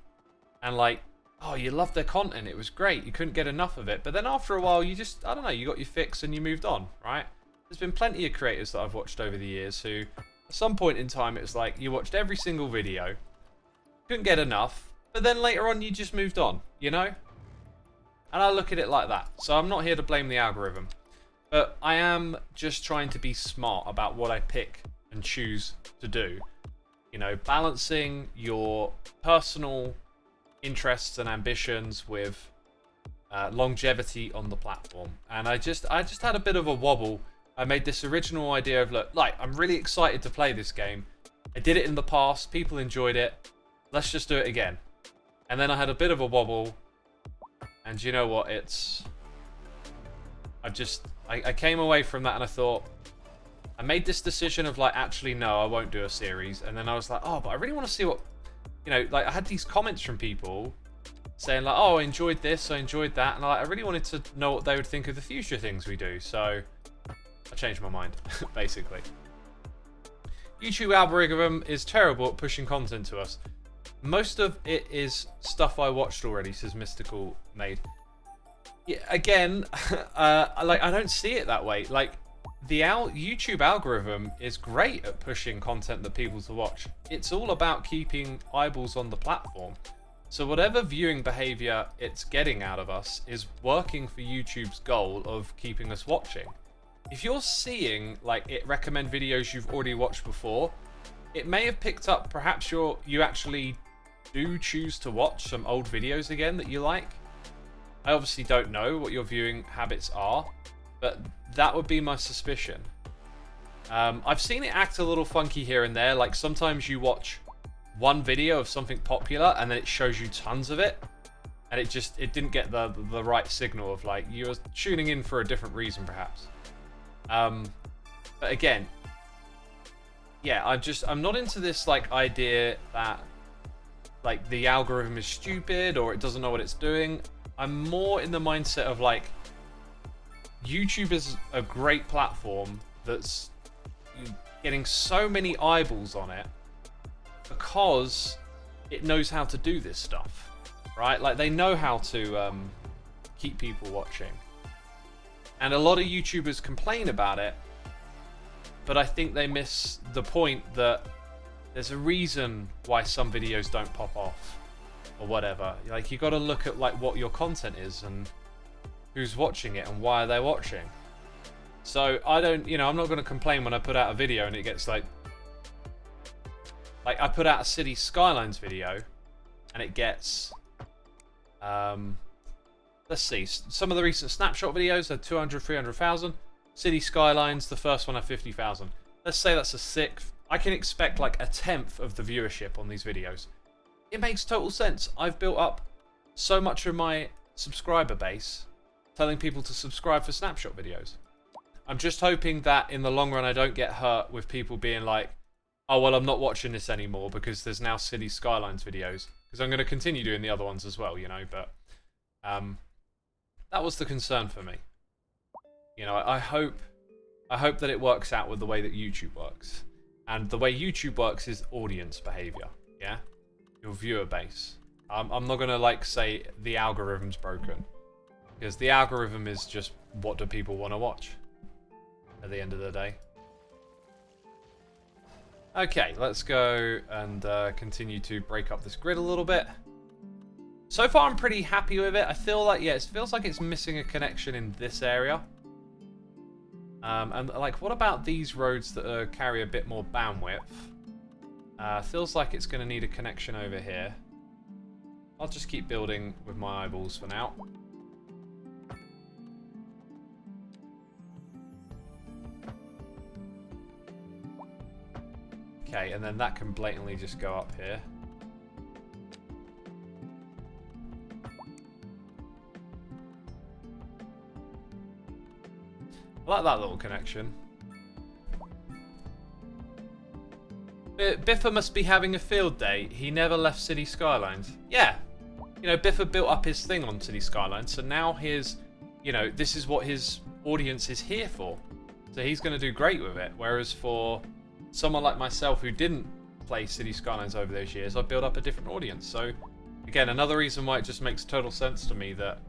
and, like, oh, you loved their content, it was great, you couldn't get enough of it. But then after a while, you just, I don't know, you got your fix and you moved on, right? There's been plenty of creators that I've watched over the years who, at some point in time, it was like you watched every single video, couldn't get enough, but then later on you just moved on, you know? And I look at it like that. So I'm not here to blame the algorithm, but I am just trying to be smart about what I pick and choose to do. You know, balancing your personal interests and ambitions with longevity on the platform. And I just had a bit of a wobble. I made this original idea of, look, like, I'm really excited to play this game. I did it in the past, people enjoyed it. Let's just do it again. And then I had a bit of a wobble. And you know what, I came away from that and I thought, I made this decision of like, actually, no, I won't do a series. And then I was like, oh, but I really want to see what, you know, like I had these comments from people saying like, oh, I enjoyed this, I enjoyed that. And I really wanted to know what they would think of the future things we do. So I changed my mind, basically. YouTube algorithm is terrible at pushing content to us. Most of it is stuff I watched already, says Mystical Made. Yeah, again, like I don't see it that way. Like the YouTube algorithm is great at pushing content that people to watch. It's all about keeping eyeballs on the platform. So whatever viewing behavior it's getting out of us is working for YouTube's goal of keeping us watching. If you're seeing like it recommend videos you've already watched before, it may have picked up perhaps you actually do choose to watch some old videos again that you like. I obviously don't know what your viewing habits are, but that would be my suspicion. I've seen it act a little funky here and there, like sometimes you watch one video of something popular and then it shows you tons of it, and it didn't get the right signal of like you were tuning in for a different reason perhaps. But again, yeah, I'm not into this like idea that like the algorithm is stupid or it doesn't know what it's doing. I'm more in the mindset of like YouTube is a great platform that's getting so many eyeballs on it because it knows how to do this stuff, right? Like they know how to keep people watching. And a lot of YouTubers complain about it, but I think they miss the point that there's a reason why some videos don't pop off or whatever. Like you got to look at like what your content is and who's watching it and why are they watching. So I don't, you know, I'm not going to complain when I put out a video and it gets like I put out a Cities Skylines video and it gets let's see, some of the recent snapshot videos had 200, 300,000. Cities Skylines, the first one had 50,000. Let's say that's a sixth. I can expect like a tenth of the viewership on these videos. It makes total sense. I've built up so much of my subscriber base telling people to subscribe for snapshot videos. I'm just hoping that in the long run I don't get hurt with people being like, oh well, I'm not watching this anymore because there's now Cities Skylines videos. Because I'm going to continue doing the other ones as well, you know, but that was the concern for me. You know, I hope that it works out with the way that YouTube works. And the way YouTube works is audience behavior, yeah? Your viewer base. I'm not going to like say the algorithm's broken, because the algorithm is just what do people want to watch at the end of the day. Okay, let's go and continue to break up this grid a little bit. So far I'm pretty happy with it. I feel like, yeah, it feels like it's missing a connection in this area. And like, what about these roads that carry a bit more bandwidth? Feels like it's going to need a connection over here. I'll just keep building with my eyeballs for now. Okay, and then that can blatantly just go up here. I like that little connection. Biffa must be having a field day. He never left Cities Skylines. Yeah. You know, Biffa built up his thing on Cities Skylines, so now his, you know, this is what his audience is here for. So he's going to do great with it. Whereas for someone like myself who didn't play Cities Skylines over those years, I built up a different audience. So Again, another reason why it just makes total sense to me that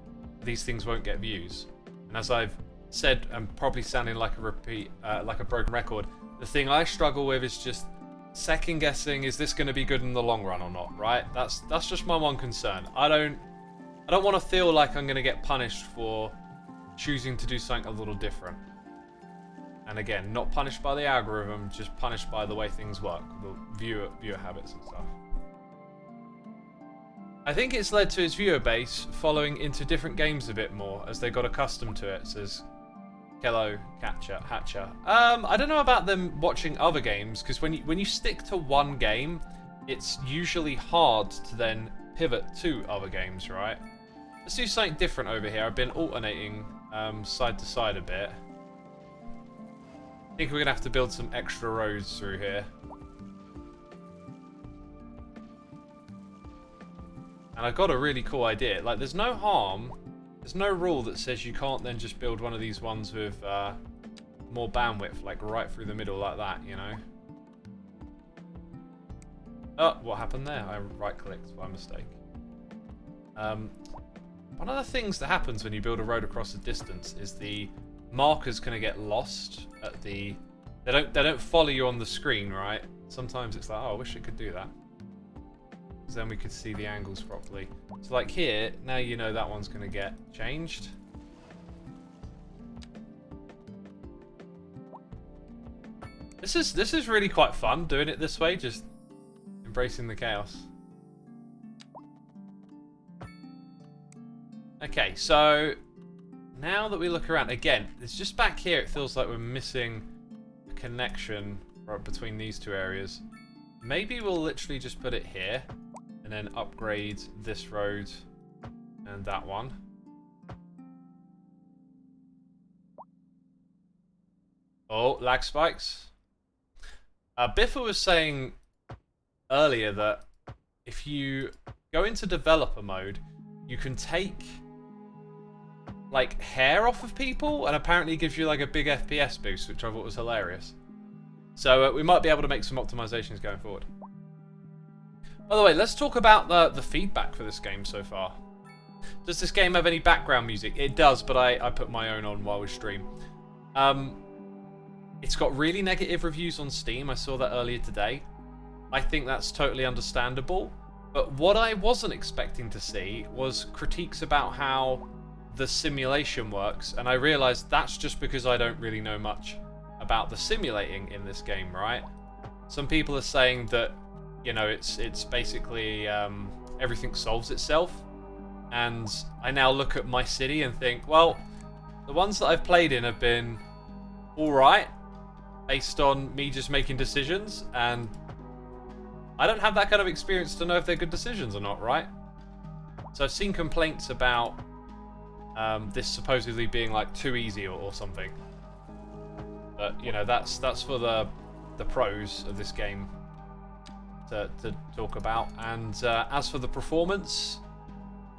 these things won't get views. And as I've said, I'm probably sounding like a broken record, the thing I struggle with is just second guessing, is this going to be good in the long run or not, right? That's just my one concern. I don't want to feel like I'm going to get punished for choosing to do something a little different. And again, not punished by the algorithm, just punished by the way things work, the viewer habits and stuff. I think it's led to his viewer base following into different games a bit more as they got accustomed to it, says Kello Hatcher. I don't know about them watching other games, because when you stick to one game, it's usually hard to then pivot to other games, right? Let's do something different over here. I've been alternating side to side a bit. I think we're going to have to build some extra roads through here. And I got a really cool idea. Like, there's no harm, there's no rule that says you can't then just build one of these ones with more bandwidth, like right through the middle like that, you know? Oh, what happened there? I right-clicked by mistake. One of the things that happens when you build a road across a distance is the marker's going to get lost at the... They don't follow you on the screen, right? Sometimes it's like, oh, I wish it could do that. Because then we could see the angles properly. So like here, now you know that one's going to get changed. This is really quite fun doing it this way, just embracing the chaos. Okay, so now that we look around, again, it's just back here, it feels like we're missing a connection right between these two areas. Maybe we'll literally just put it here and then upgrade this road and that one. Oh, lag spikes. Biffa was saying earlier that if you go into developer mode, you can take like hair off of people, and apparently it gives you like a big FPS boost, which I thought was hilarious. So we might be able to make some optimizations going forward. By the way, let's talk about the feedback for this game so far. Does this game have any background music? It does, but I put my own on while we stream. It's got really negative reviews on Steam. I saw that earlier today. I think that's totally understandable. But what I wasn't expecting to see was critiques about how the simulation works. And I realized that's just because I don't really know much about the simulating in this game, right? Some people are saying that, you know, it's basically everything solves itself. And I now look at my city and think, well, the ones that I've played in have been alright, based on me just making decisions, and I don't have that kind of experience to know if they're good decisions or not, right? So I've seen complaints about this supposedly being like too easy or something. But, you know, that's for the pros of this game to talk about. And as for the performance,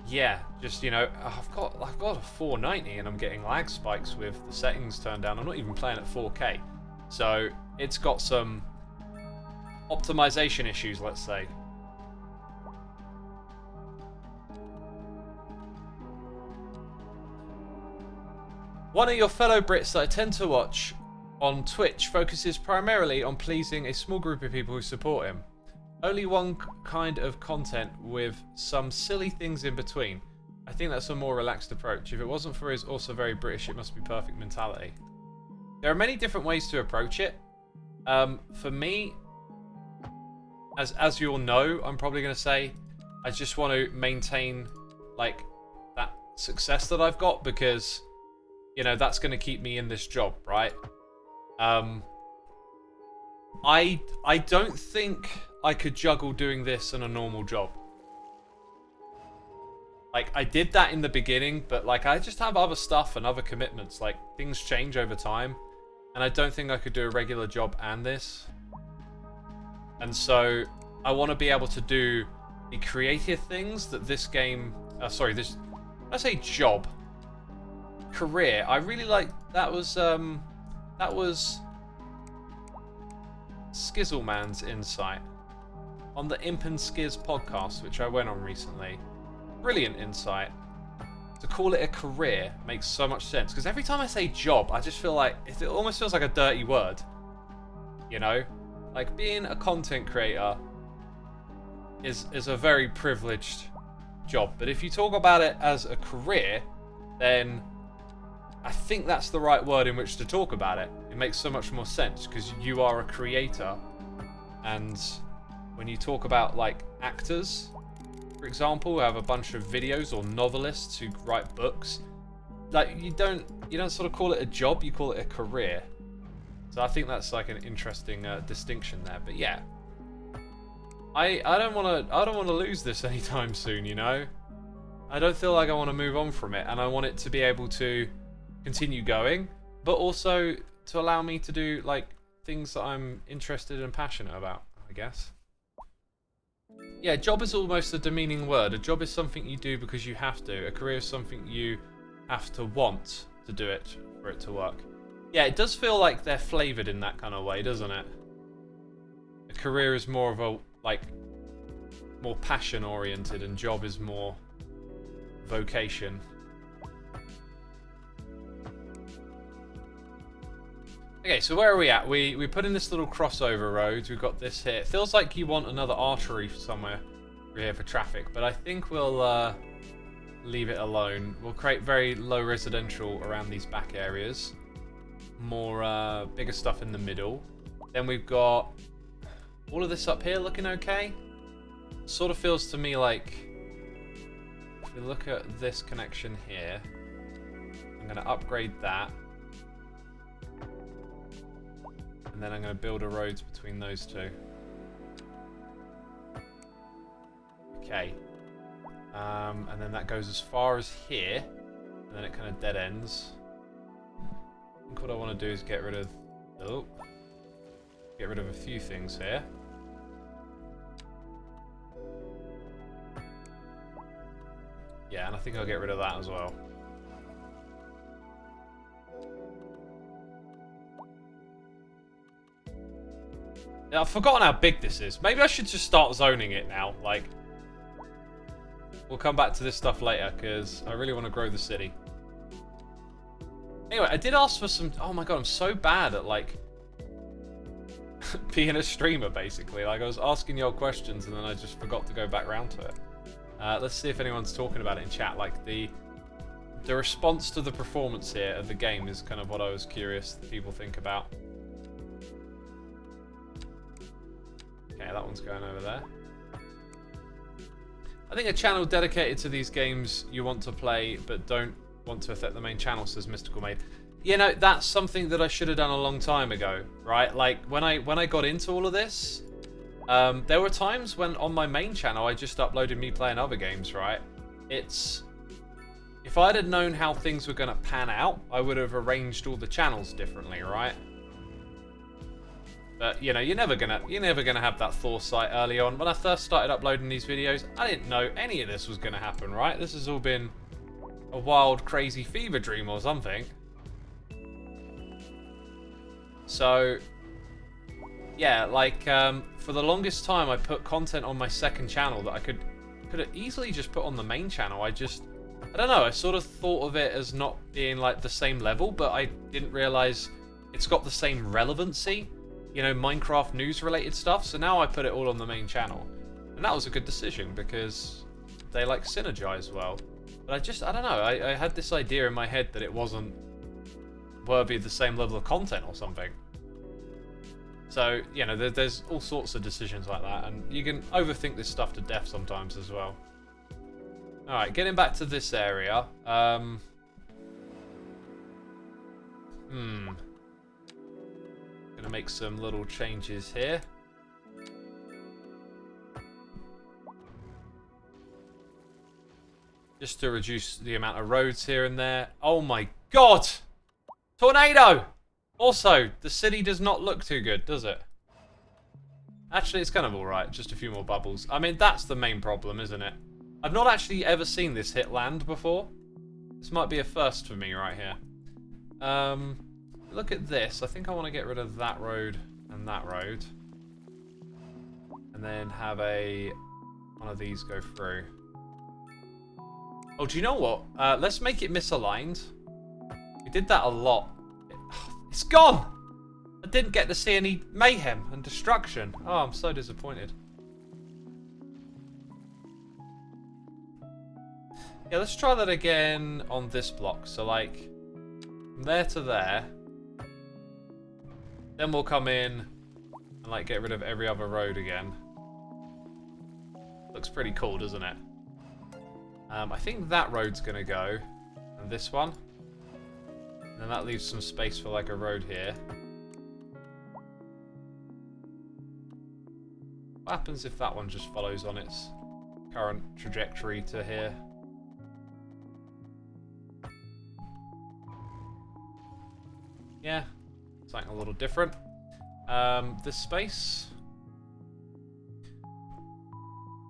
yeah, just, you know, I've got a 490 and I'm getting lag spikes with the settings turned down. I'm not even playing at 4K. So it's got some optimization issues, let's say. One of your fellow Brits that I tend to watch on Twitch focuses primarily on pleasing a small group of people who support him. Only one kind of content with some silly things in between. I think that's a more relaxed approach. If it wasn't for his also very British, it must be perfect mentality. There are many different ways to approach it. For me, as you all know, I'm probably going to say, I just want to maintain like that success that I've got, because, you know, that's going to keep me in this job, right? I don't think I could juggle doing this and a normal job. Like, I did that in the beginning, but like I just have other stuff and other commitments. Like, things change over time, and I don't think I could do a regular job and this. And so I want to be able to do the creative things that this game, I say job, career. I really like that was Skizzleman's insight. on the Imp and Skiz podcast, which I went on recently. Brilliant insight. To call it a career makes so much sense, because every time I say job, I just feel like it almost feels like a dirty word. You know, like being a content creator is a very privileged job, but if you talk about it as a career, then I think that's the right word in which to talk about it. It makes so much more sense because you are a creator, and when you talk about like actors, for example, who have a bunch of videos, or novelists who write books, like you don't sort of call it a job, you call it a career. So I think that's like an interesting distinction there. But yeah, I don't want to lose this anytime soon. You know, I don't feel like I want to move on from it, and I want it to be able to continue going, but also to allow me to do like things that I'm interested and passionate about, I guess. Yeah, job is almost a demeaning word. A job is something you do because you have to. A career is something you have to want to do it for it to work. Yeah, it does feel like they're flavoured in that kind of way, doesn't it? A career is more of a, like, more passion oriented, and job is more vocation. Okay, so where are we at? We put in this little crossover road. We've got this here. It feels like you want another artery somewhere here for traffic, but I think we'll leave it alone. We'll create very low residential around these back areas. More bigger stuff in the middle. Then we've got all of this up here looking okay. Sort of feels to me like, if we look at this connection here, I'm going to upgrade that. And then I'm going to build a road between those two. Okay. And then that goes as far as here. And then it kind of dead ends. I think what I want to do is get rid of... Oh. Get rid of a few things here. Yeah, and I think I'll get rid of that as well. Yeah, I've forgotten how big this is. Maybe I should just start zoning it now. Like, we'll come back to this stuff later, because I really want to grow the city. Anyway, I did ask for some... Oh my god, I'm so bad at, like, being a streamer, basically. Like, I was asking y'all questions, and then I just forgot to go back round to it. Let's see if anyone's talking about it in chat. Like, the response to the performance here of the game is kind of what I was curious that people think about. Okay, that one's going over there. I think a channel dedicated to these games you want to play but don't want to affect the main channel, says Mystical Maid. You know, that's something that I should have done a long time ago, right? Like, when I got into all of this, there were times when on my main channel I just uploaded me playing other games, right? If I'd have known how things were going to pan out, I would have arranged all the channels differently, right? But, you know, you're never gonna have that foresight early on. When I first started uploading these videos, I didn't know any of this was gonna happen, right? This has all been a wild, crazy fever dream or something. So, yeah, like, for the longest time, I put content on my second channel that I could have easily just put on the main channel. I don't know, I sort of thought of it as not being, like, the same level, but I didn't realize it's got the same relevancy. You know, Minecraft news-related stuff, so now I put it all on the main channel. And that was a good decision, because they, like, synergize well. But I don't know, I had this idea in my head that it wasn't worthy of the same level of content or something. So, you know, there's all sorts of decisions like that, and you can overthink this stuff to death sometimes as well. Alright, getting back to this area. Gonna make some little changes here. Just to reduce the amount of roads here and there. Oh my god! Tornado! Also, the city does not look too good, does it? Actually, it's kind of alright. Just a few more bubbles. I mean, that's the main problem, isn't it? I've not actually ever seen this hit land before. This might be a first for me right here. Look at this. I think I want to get rid of that road and that road. And then have one of these go through. Oh, do you know what? Let's make it misaligned. We did that a lot. It's gone! I didn't get to see any mayhem and destruction. Oh, I'm so disappointed. Yeah, let's try that again on this block. So, like, from there to there. Then we'll come in and, like, get rid of every other road again. Looks pretty cool, doesn't it? I think that road's going to go. And this one. And then that leaves some space for, like, a road here. What happens if that one just follows on its current trajectory to here? Yeah, something a little different. This space.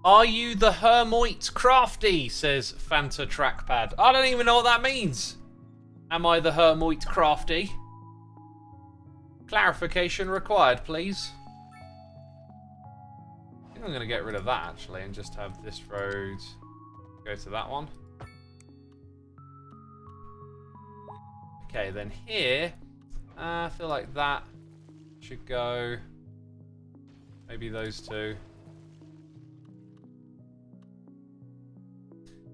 Are you the Hermoit Crafty? Says Fanta Trackpad. I don't even know what that means. Am I the Hermoit Crafty? Clarification required, please. I think I'm going to get rid of that, actually, and just have this road go to that one. Okay, then here, I feel like that should go. Maybe those two.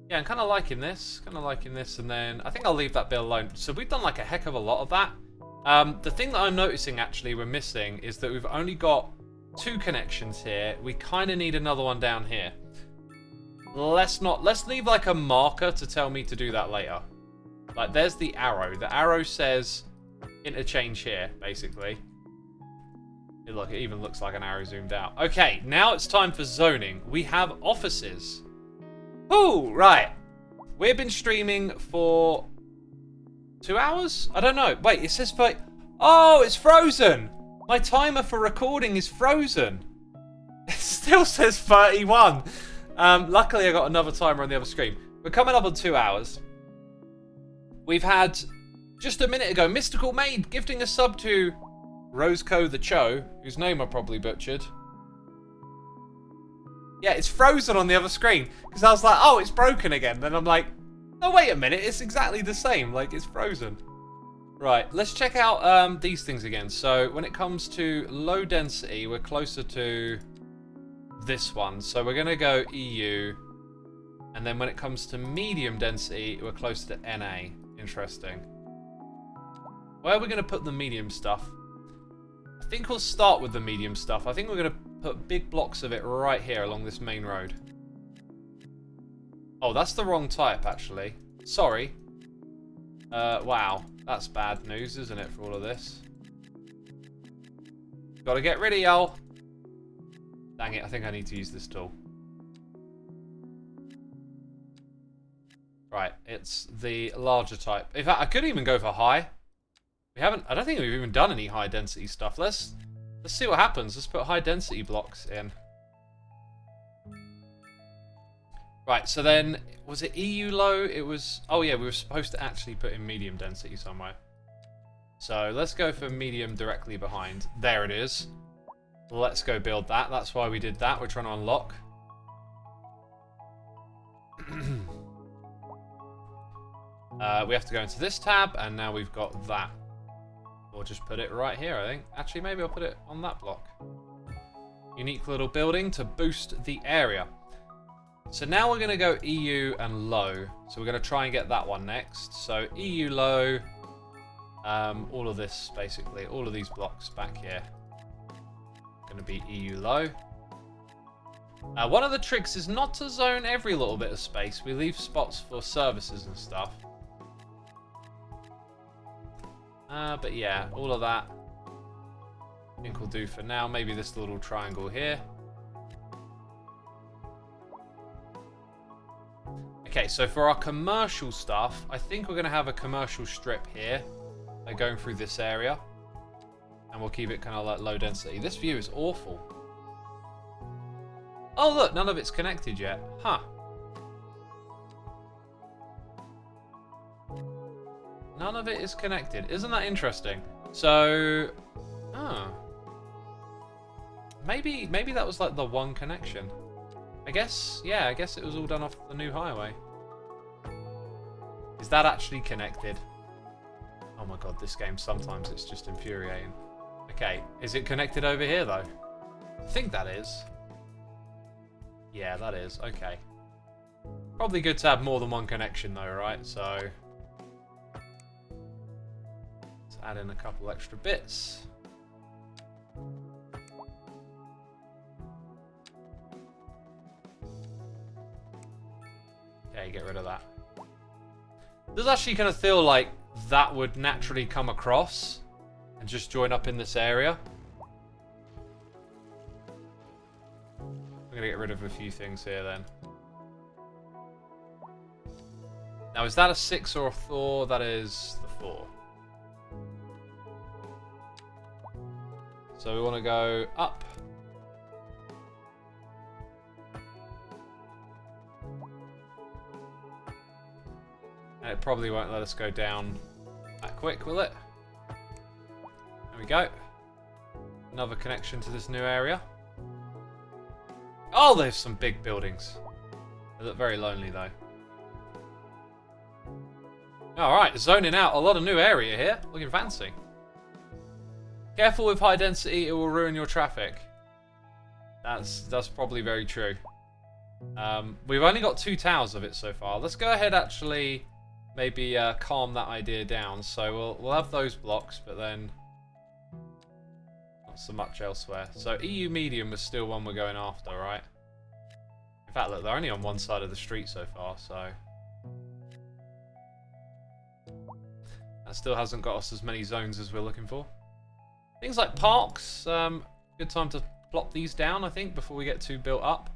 Yeah, I'm kind of liking this. And then I think I'll leave that bit alone. So we've done like a heck of a lot of that. The thing that I'm noticing, actually, we're missing is that we've only got 2 connections here. We kind of need another one down here. Let's leave like a marker to tell me to do that later. Like, there's the arrow. The arrow says interchange here, basically. Look, it even looks like an arrow zoomed out. Okay, now it's time for zoning. We have offices. Oh, right. We've been streaming for 2 hours? I don't know. Wait, it says for... Oh, it's frozen. My timer for recording is frozen. It still says 31. Luckily, I got another timer on the other screen. We're coming up on 2 hours. We've had, just a minute ago, Mystical Maid gifting a sub to Roseco the Cho, whose name I probably butchered. Yeah, it's frozen on the other screen. Because I was like, oh, it's broken again. Then I'm like, no, wait a minute. It's exactly the same. Like, it's frozen. Right, let's check out these things again. So, when it comes to low density, we're closer to this one. So, we're going to go EU. And then when it comes to medium density, we're closer to NA. Interesting. Where are we going to put the medium stuff? I think we'll start with the medium stuff. I think we're going to put big blocks of it right here along this main road. Oh, that's the wrong type, actually. Sorry. Wow. That's bad news, isn't it, for all of this? Gotta get rid of y'all. Dang it, I think I need to use this tool. Right, it's the larger type. In fact, I could even go for high. I don't think we've even done any high density stuff. Let's see what happens. Let's put high density blocks in. Right, so then, was it EU low? It was, oh yeah, we were supposed to actually put in medium density somewhere. So let's go for medium directly behind. There it is. Let's go build that. That's why we did that. We're trying to unlock. We have to go into this tab, and now we've got that. Or just put it right here, I think. Actually, maybe I'll put it on that block. Unique little building to boost the area. So now we're going to go EU and low. So we're going to try and get that one next. So EU low. All of this, basically. All of these blocks back here. Going to be EU low. One of the tricks is not to zone every little bit of space. We leave spots for services and stuff. But yeah, all of that I think we'll do for now. Maybe this little triangle here. Okay, so for our commercial stuff, I think we're going to have a commercial strip here going through this area. And we'll keep it kind of like low density. This view is awful. Oh, look, none of it's connected yet. Huh. None of it is connected. Isn't that interesting? So, Maybe that was like the one connection. I guess, yeah, I guess it was all done off the new highway. Is that actually connected? Oh my god, this game, sometimes it's just infuriating. Okay, is it connected over here though? I think that is. Yeah, that is. Okay. Probably good to have more than one connection though, right? So let's add in a couple extra bits. Okay, get rid of that. Does actually kind of feel like that would naturally come across and just join up in this area. I'm going to get rid of a few things here then. Now, is that a 6 or a 4? That is the 4. So we want to go up. And it probably won't let us go down that quick, will it? There we go. Another connection to this new area. Oh, there's some big buildings. They look very lonely, though. Alright, zoning out a lot of new area here. Looking fancy. Careful with high density, it will ruin your traffic. That's probably very true. We've only got 2 towers of it so far. Let's go ahead, actually, maybe calm that idea down. So we'll have those blocks, but then not so much elsewhere. So EU medium was still one we're going after, right? In fact, look, they're only on one side of the street so far, so that still hasn't got us as many zones as we're looking for. Things like parks, good time to plop these down, I think, before we get too built up.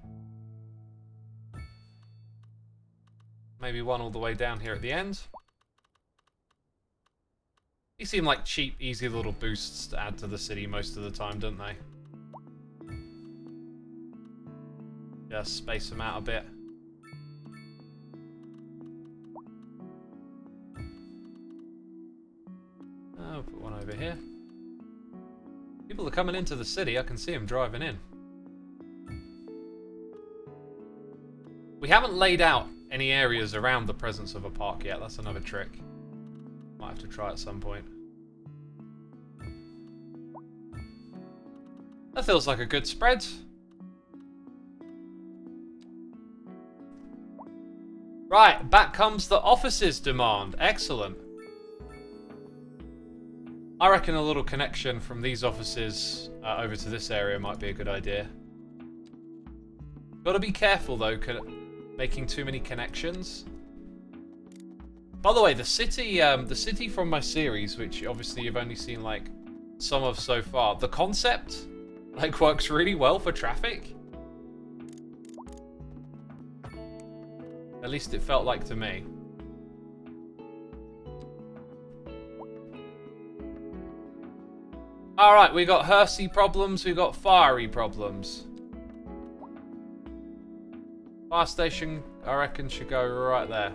Maybe one all the way down here at the end. These seem like cheap, easy little boosts to add to the city most of the time, don't they? Just space them out a bit. I'll put one over here. People are coming into the city, I can see them driving in. We haven't laid out any areas around the presence of a park yet, that's another trick. Might have to try at some point. That feels like a good spread. Right, back comes the offices demand. Excellent. I reckon a little connection from these offices over to this area might be a good idea. Got to be careful though, making too many connections. By the way, the city from my series, which obviously you've only seen like some of so far, the concept like works really well for traffic. At least it felt like to me. Alright, we got Hersey problems, we got fiery problems. Fire station, I reckon, should go right there.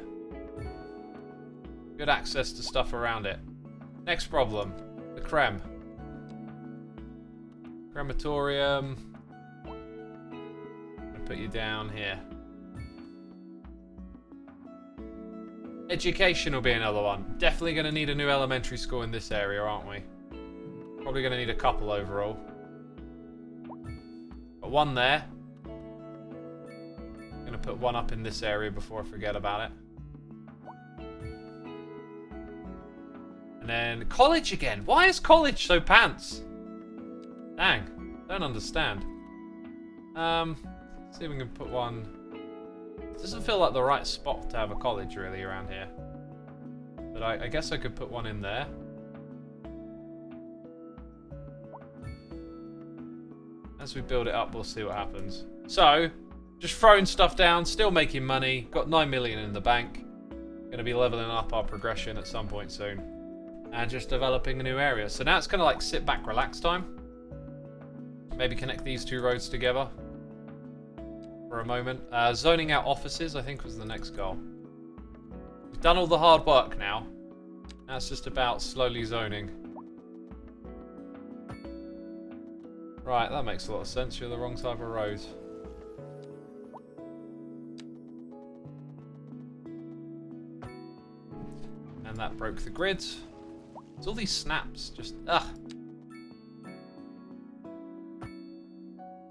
Good access to stuff around it. Next problem, the creme. Crematorium. I'll put you down here. Education will be another one. Definitely going to need a new elementary school in this area, aren't we? Probably going to need a couple overall. Got one there. Going to put one up in this area before I forget about it. And then college again. Why is college so pants? Dang. Don't understand. Let's see if we can put one. It doesn't feel like the right spot to have a college really around here. But I guess I could put one in there. As we build it up, we'll see what happens. So, just throwing stuff down, still making money. Got 9 million in the bank. Going to be leveling up our progression at some point soon. And just developing a new area. So now it's kind of like sit back, relax time. Maybe connect these 2 roads together for a moment. Zoning out offices, I think, was the next goal. We've done all the hard work now. Now it's just about slowly zoning. Right, that makes a lot of sense. You're the wrong type of road. And that broke the grid. It's all these snaps. Just, ugh.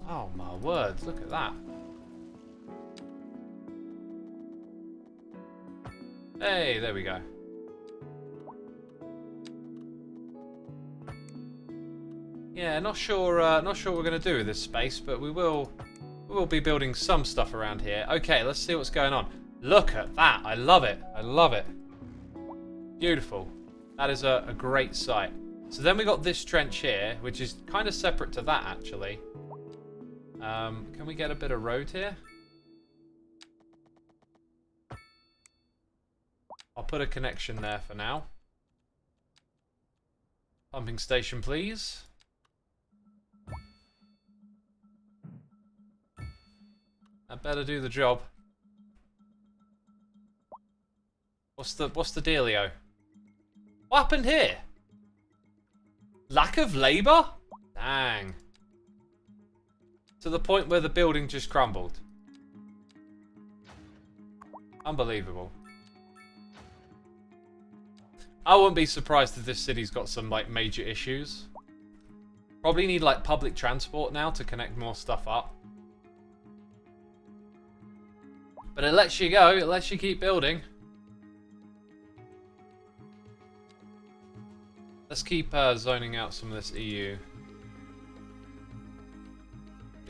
Oh my word, look at that. Hey, there we go. Yeah, not sure what we're gonna do with this space, but we will be building some stuff around here. Okay, let's see what's going on. Look at that! I love it. I love it. Beautiful. That is a great sight. So then we got this trench here, which is kind of separate to that actually. Can we get a bit of road here? I'll put a connection there for now. Pumping station, please. That better do the job. What's the dealio? What happened here? Lack of labour? Dang. To the point where the building just crumbled. Unbelievable. I wouldn't be surprised if this city's got some like major issues. Probably need like public transport now to connect more stuff up. But it lets you go, it lets you keep building. Let's keep zoning out some of this EU.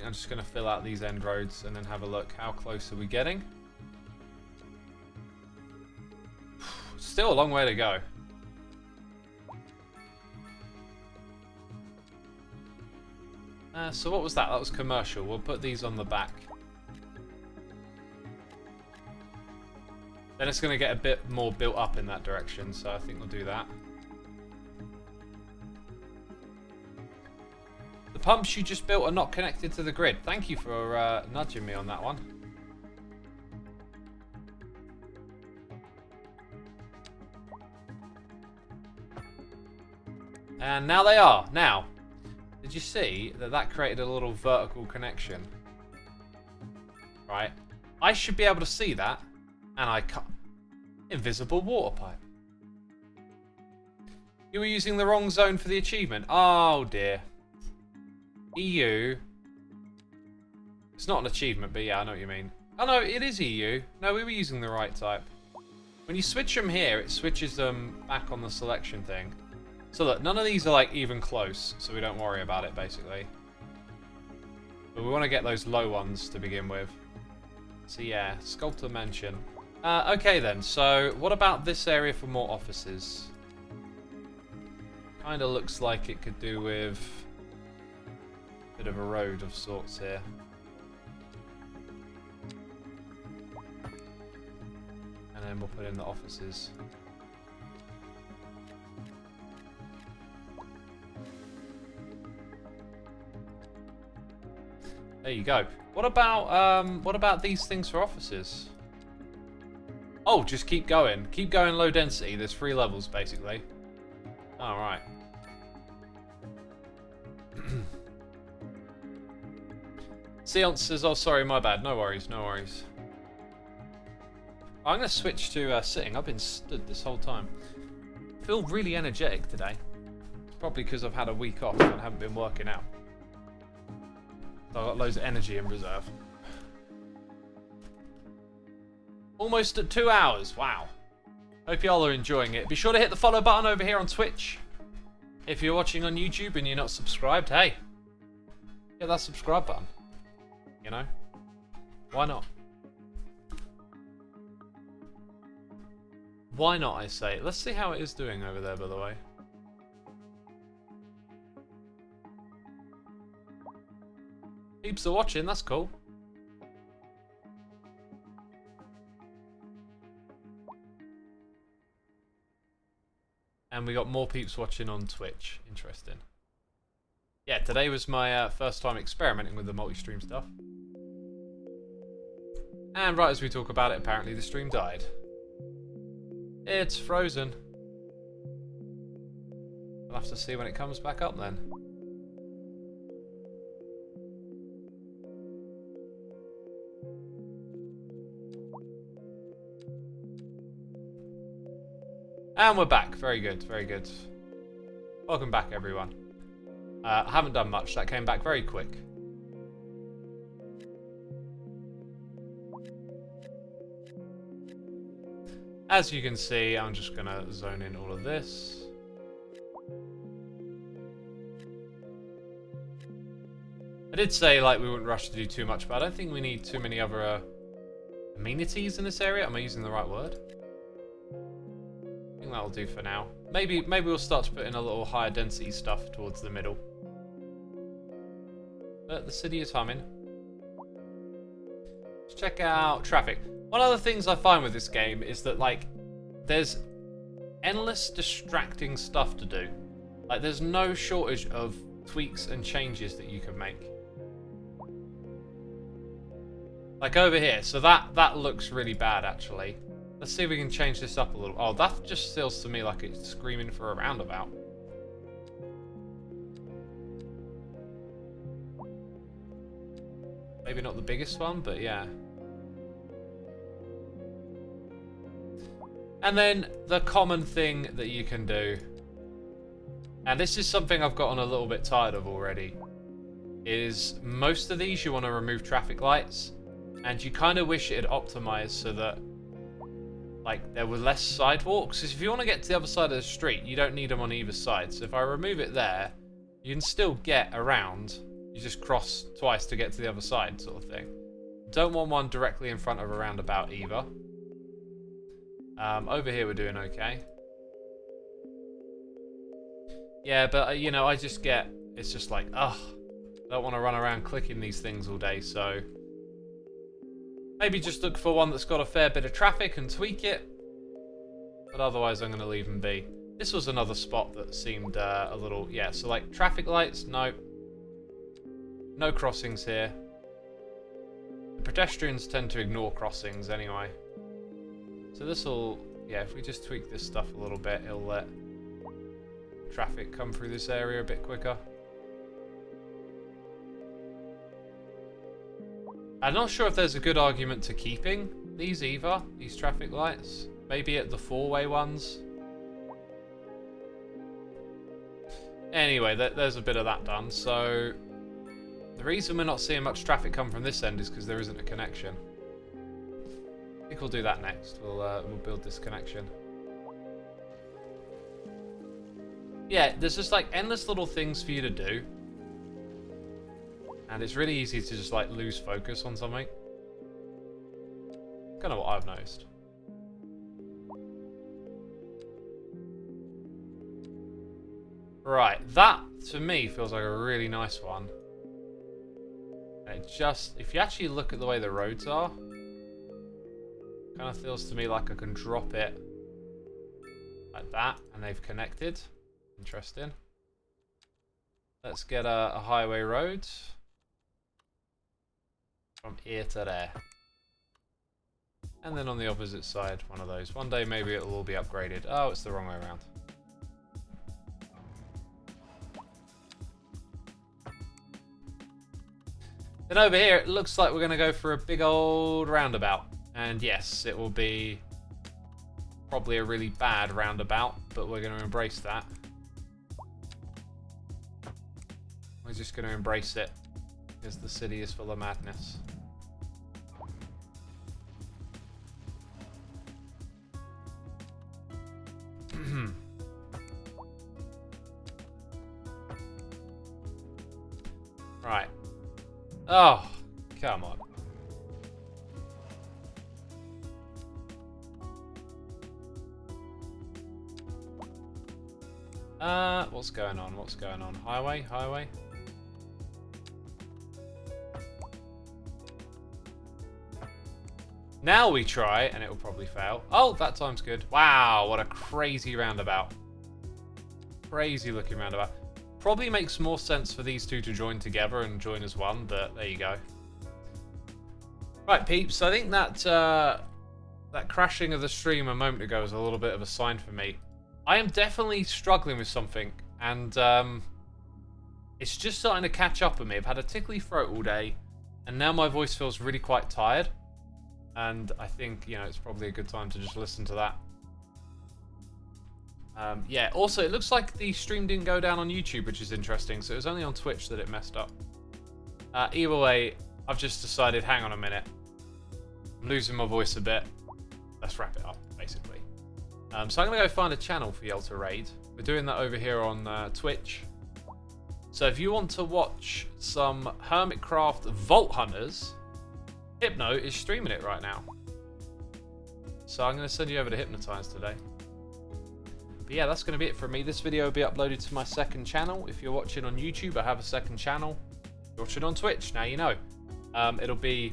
I'm just going to fill out these end roads and then have a look. How close are we getting? Still a long way to go. So what was that? That was commercial. We'll put these on the back. Then it's going to get a bit more built up in that direction, so I think we'll do that. The pumps you just built are not connected to the grid. Thank you for nudging me on that one. And now they are. Now, did you see that that created a little vertical connection? Right. I should be able to see that. And I cut. Invisible water pipe. You were using the wrong zone for the achievement. Oh dear. EU. It's not an achievement, but yeah, I know what you mean. Oh no, it is EU. No, we were using the right type. When you switch them here, it switches them back on the selection thing. So look, none of these are like even close, so we don't worry about it basically. But we want to get those low ones to begin with. So yeah, Sculptor Mansion. Okay then, so what about this area for more offices? Kind of looks like it could do with a bit of a road of sorts here. And then we'll put in the offices. There you go. What about these things for offices? Oh, just keep going. Keep going low density. There's 3 levels, basically. Alright. Seance says, oh, sorry, my bad. No worries, no worries. I'm going to switch to sitting. I've been stood this whole time. I feel really energetic today. It's probably because I've had a week off and haven't been working out. So I've got loads of energy in reserve. Almost at 2 hours. Wow. Hope y'all are enjoying it. Be sure to hit the follow button over here on Twitch. If you're watching on YouTube and you're not subscribed, hey, hit that subscribe button. You know? Why not? Why not, I say. Let's see how it is doing over there, by the way. Peeps are watching, that's cool. And we got more peeps watching on Twitch. Interesting. Yeah, today was my first time experimenting with the multi-stream stuff. And right as we talk about it, apparently the stream died. It's frozen. We'll have to see when it comes back up then. And we're back. Very good, very good. Welcome back, everyone. I haven't done much. That came back very quick. As you can see, I'm just going to zone in all of this. I did say like we wouldn't rush to do too much, but I don't think we need too many other amenities in this area. Am I using the right word? I think that'll do for now. Maybe we'll start to put in a little higher density stuff towards the middle. But the city is humming. Let's check out traffic. One of the things I find with this game is that like there's endless distracting stuff to do. Like there's no shortage of tweaks and changes that you can make. Like over here, so that looks really bad actually. Let's see if we can change this up a little. Oh, that just feels to me like it's screaming for a roundabout. Maybe not the biggest one, but yeah. And then the common thing that you can do, and this is something I've gotten a little bit tired of already, is most of these you want to remove traffic lights, and you kind of wish it had optimized so that like there were less sidewalks. Because if you want to get to the other side of the street, you don't need them on either side. So if I remove it there, you can still get around. You just cross twice to get to the other side, sort of thing. Don't want one directly in front of a roundabout either. Over here we're doing okay. Yeah, but you know, I just get, it's just like, ugh, I don't want to run around clicking these things all day, so maybe just look for one that's got a fair bit of traffic and tweak it. But otherwise I'm going to leave them be. This was another spot that seemed a little, yeah, so like traffic lights, no. No crossings here. The pedestrians tend to ignore crossings anyway. So this will, yeah, if we just tweak this stuff a little bit, it'll let traffic come through this area a bit quicker. I'm not sure if there's a good argument to keeping these either, these traffic lights. Maybe at the four-way ones. Anyway, there's a bit of that done. So the reason we're not seeing much traffic come from this end is because there isn't a connection. I think we'll do that next. We'll build this connection. Yeah, there's just like endless little things for you to do. And it's really easy to just like lose focus on something. Kind of what I've noticed. Right, that to me feels like a really nice one. And it just, if you actually look at the way the roads are, kind of feels to me like I can drop it like that and they've connected. Interesting. Let's get a highway road from here to there. And then on the opposite side, one of those. One day maybe it'll all be upgraded. Oh, it's the wrong way around. Then over here, it looks like we're going to go for a big old roundabout. And yes, it will be probably a really bad roundabout, but we're going to embrace that. We're just going to embrace it, because the city is full of madness. Right. Oh, come on. What's going on? What's going on? Highway? Highway? Now we try, and it will probably fail. Oh, that time's good. Wow, what a crazy roundabout. Crazy looking roundabout. Probably makes more sense for these two to join together and join as one, but there you go. Right, peeps, I think that that crashing of the stream a moment ago was a little bit of a sign for me. I am definitely struggling with something, and it's just starting to catch up with me. I've had a tickly throat all day, and now my voice feels really quite tired. And I think, you know, it's probably a good time to just listen to that. Yeah, also, it looks like the stream didn't go down on YouTube, which is interesting. So it was only on Twitch that it messed up. Either way, I've just decided, hang on a minute. I'm losing my voice a bit. Let's wrap it up, basically. So I'm going to go find a channel for y'all to raid. We're doing that over here on Twitch. So if you want to watch some Hermitcraft Vault Hunters, Hypno is streaming it right now. So I'm going to send you over to Hypnotize today. But yeah, that's going to be it from me. This video will be uploaded to my second channel. If you're watching on YouTube, I have a second channel. If you're watching on Twitch, now you know. It'll be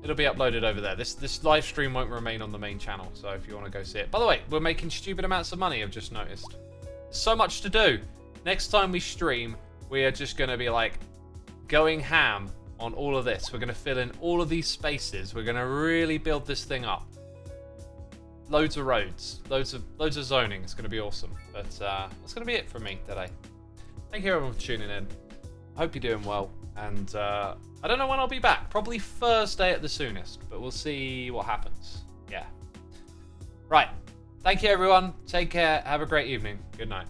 uploaded over there. This live stream won't remain on the main channel, so if you want to go see it. By the way, we're making stupid amounts of money, I've just noticed. There's so much to do. Next time we stream, we are just going to be like going ham on all of this. We're going to fill in all of these spaces. We're going to really build this thing up. Loads of roads, loads of zoning. It's going to be awesome. But that's going to be it from me today. Thank you everyone for tuning in. I hope you're doing well. And I don't know when I'll be back. Probably Thursday at the soonest. But we'll see what happens. Yeah. Right. Thank you everyone. Take care. Have a great evening. Good night.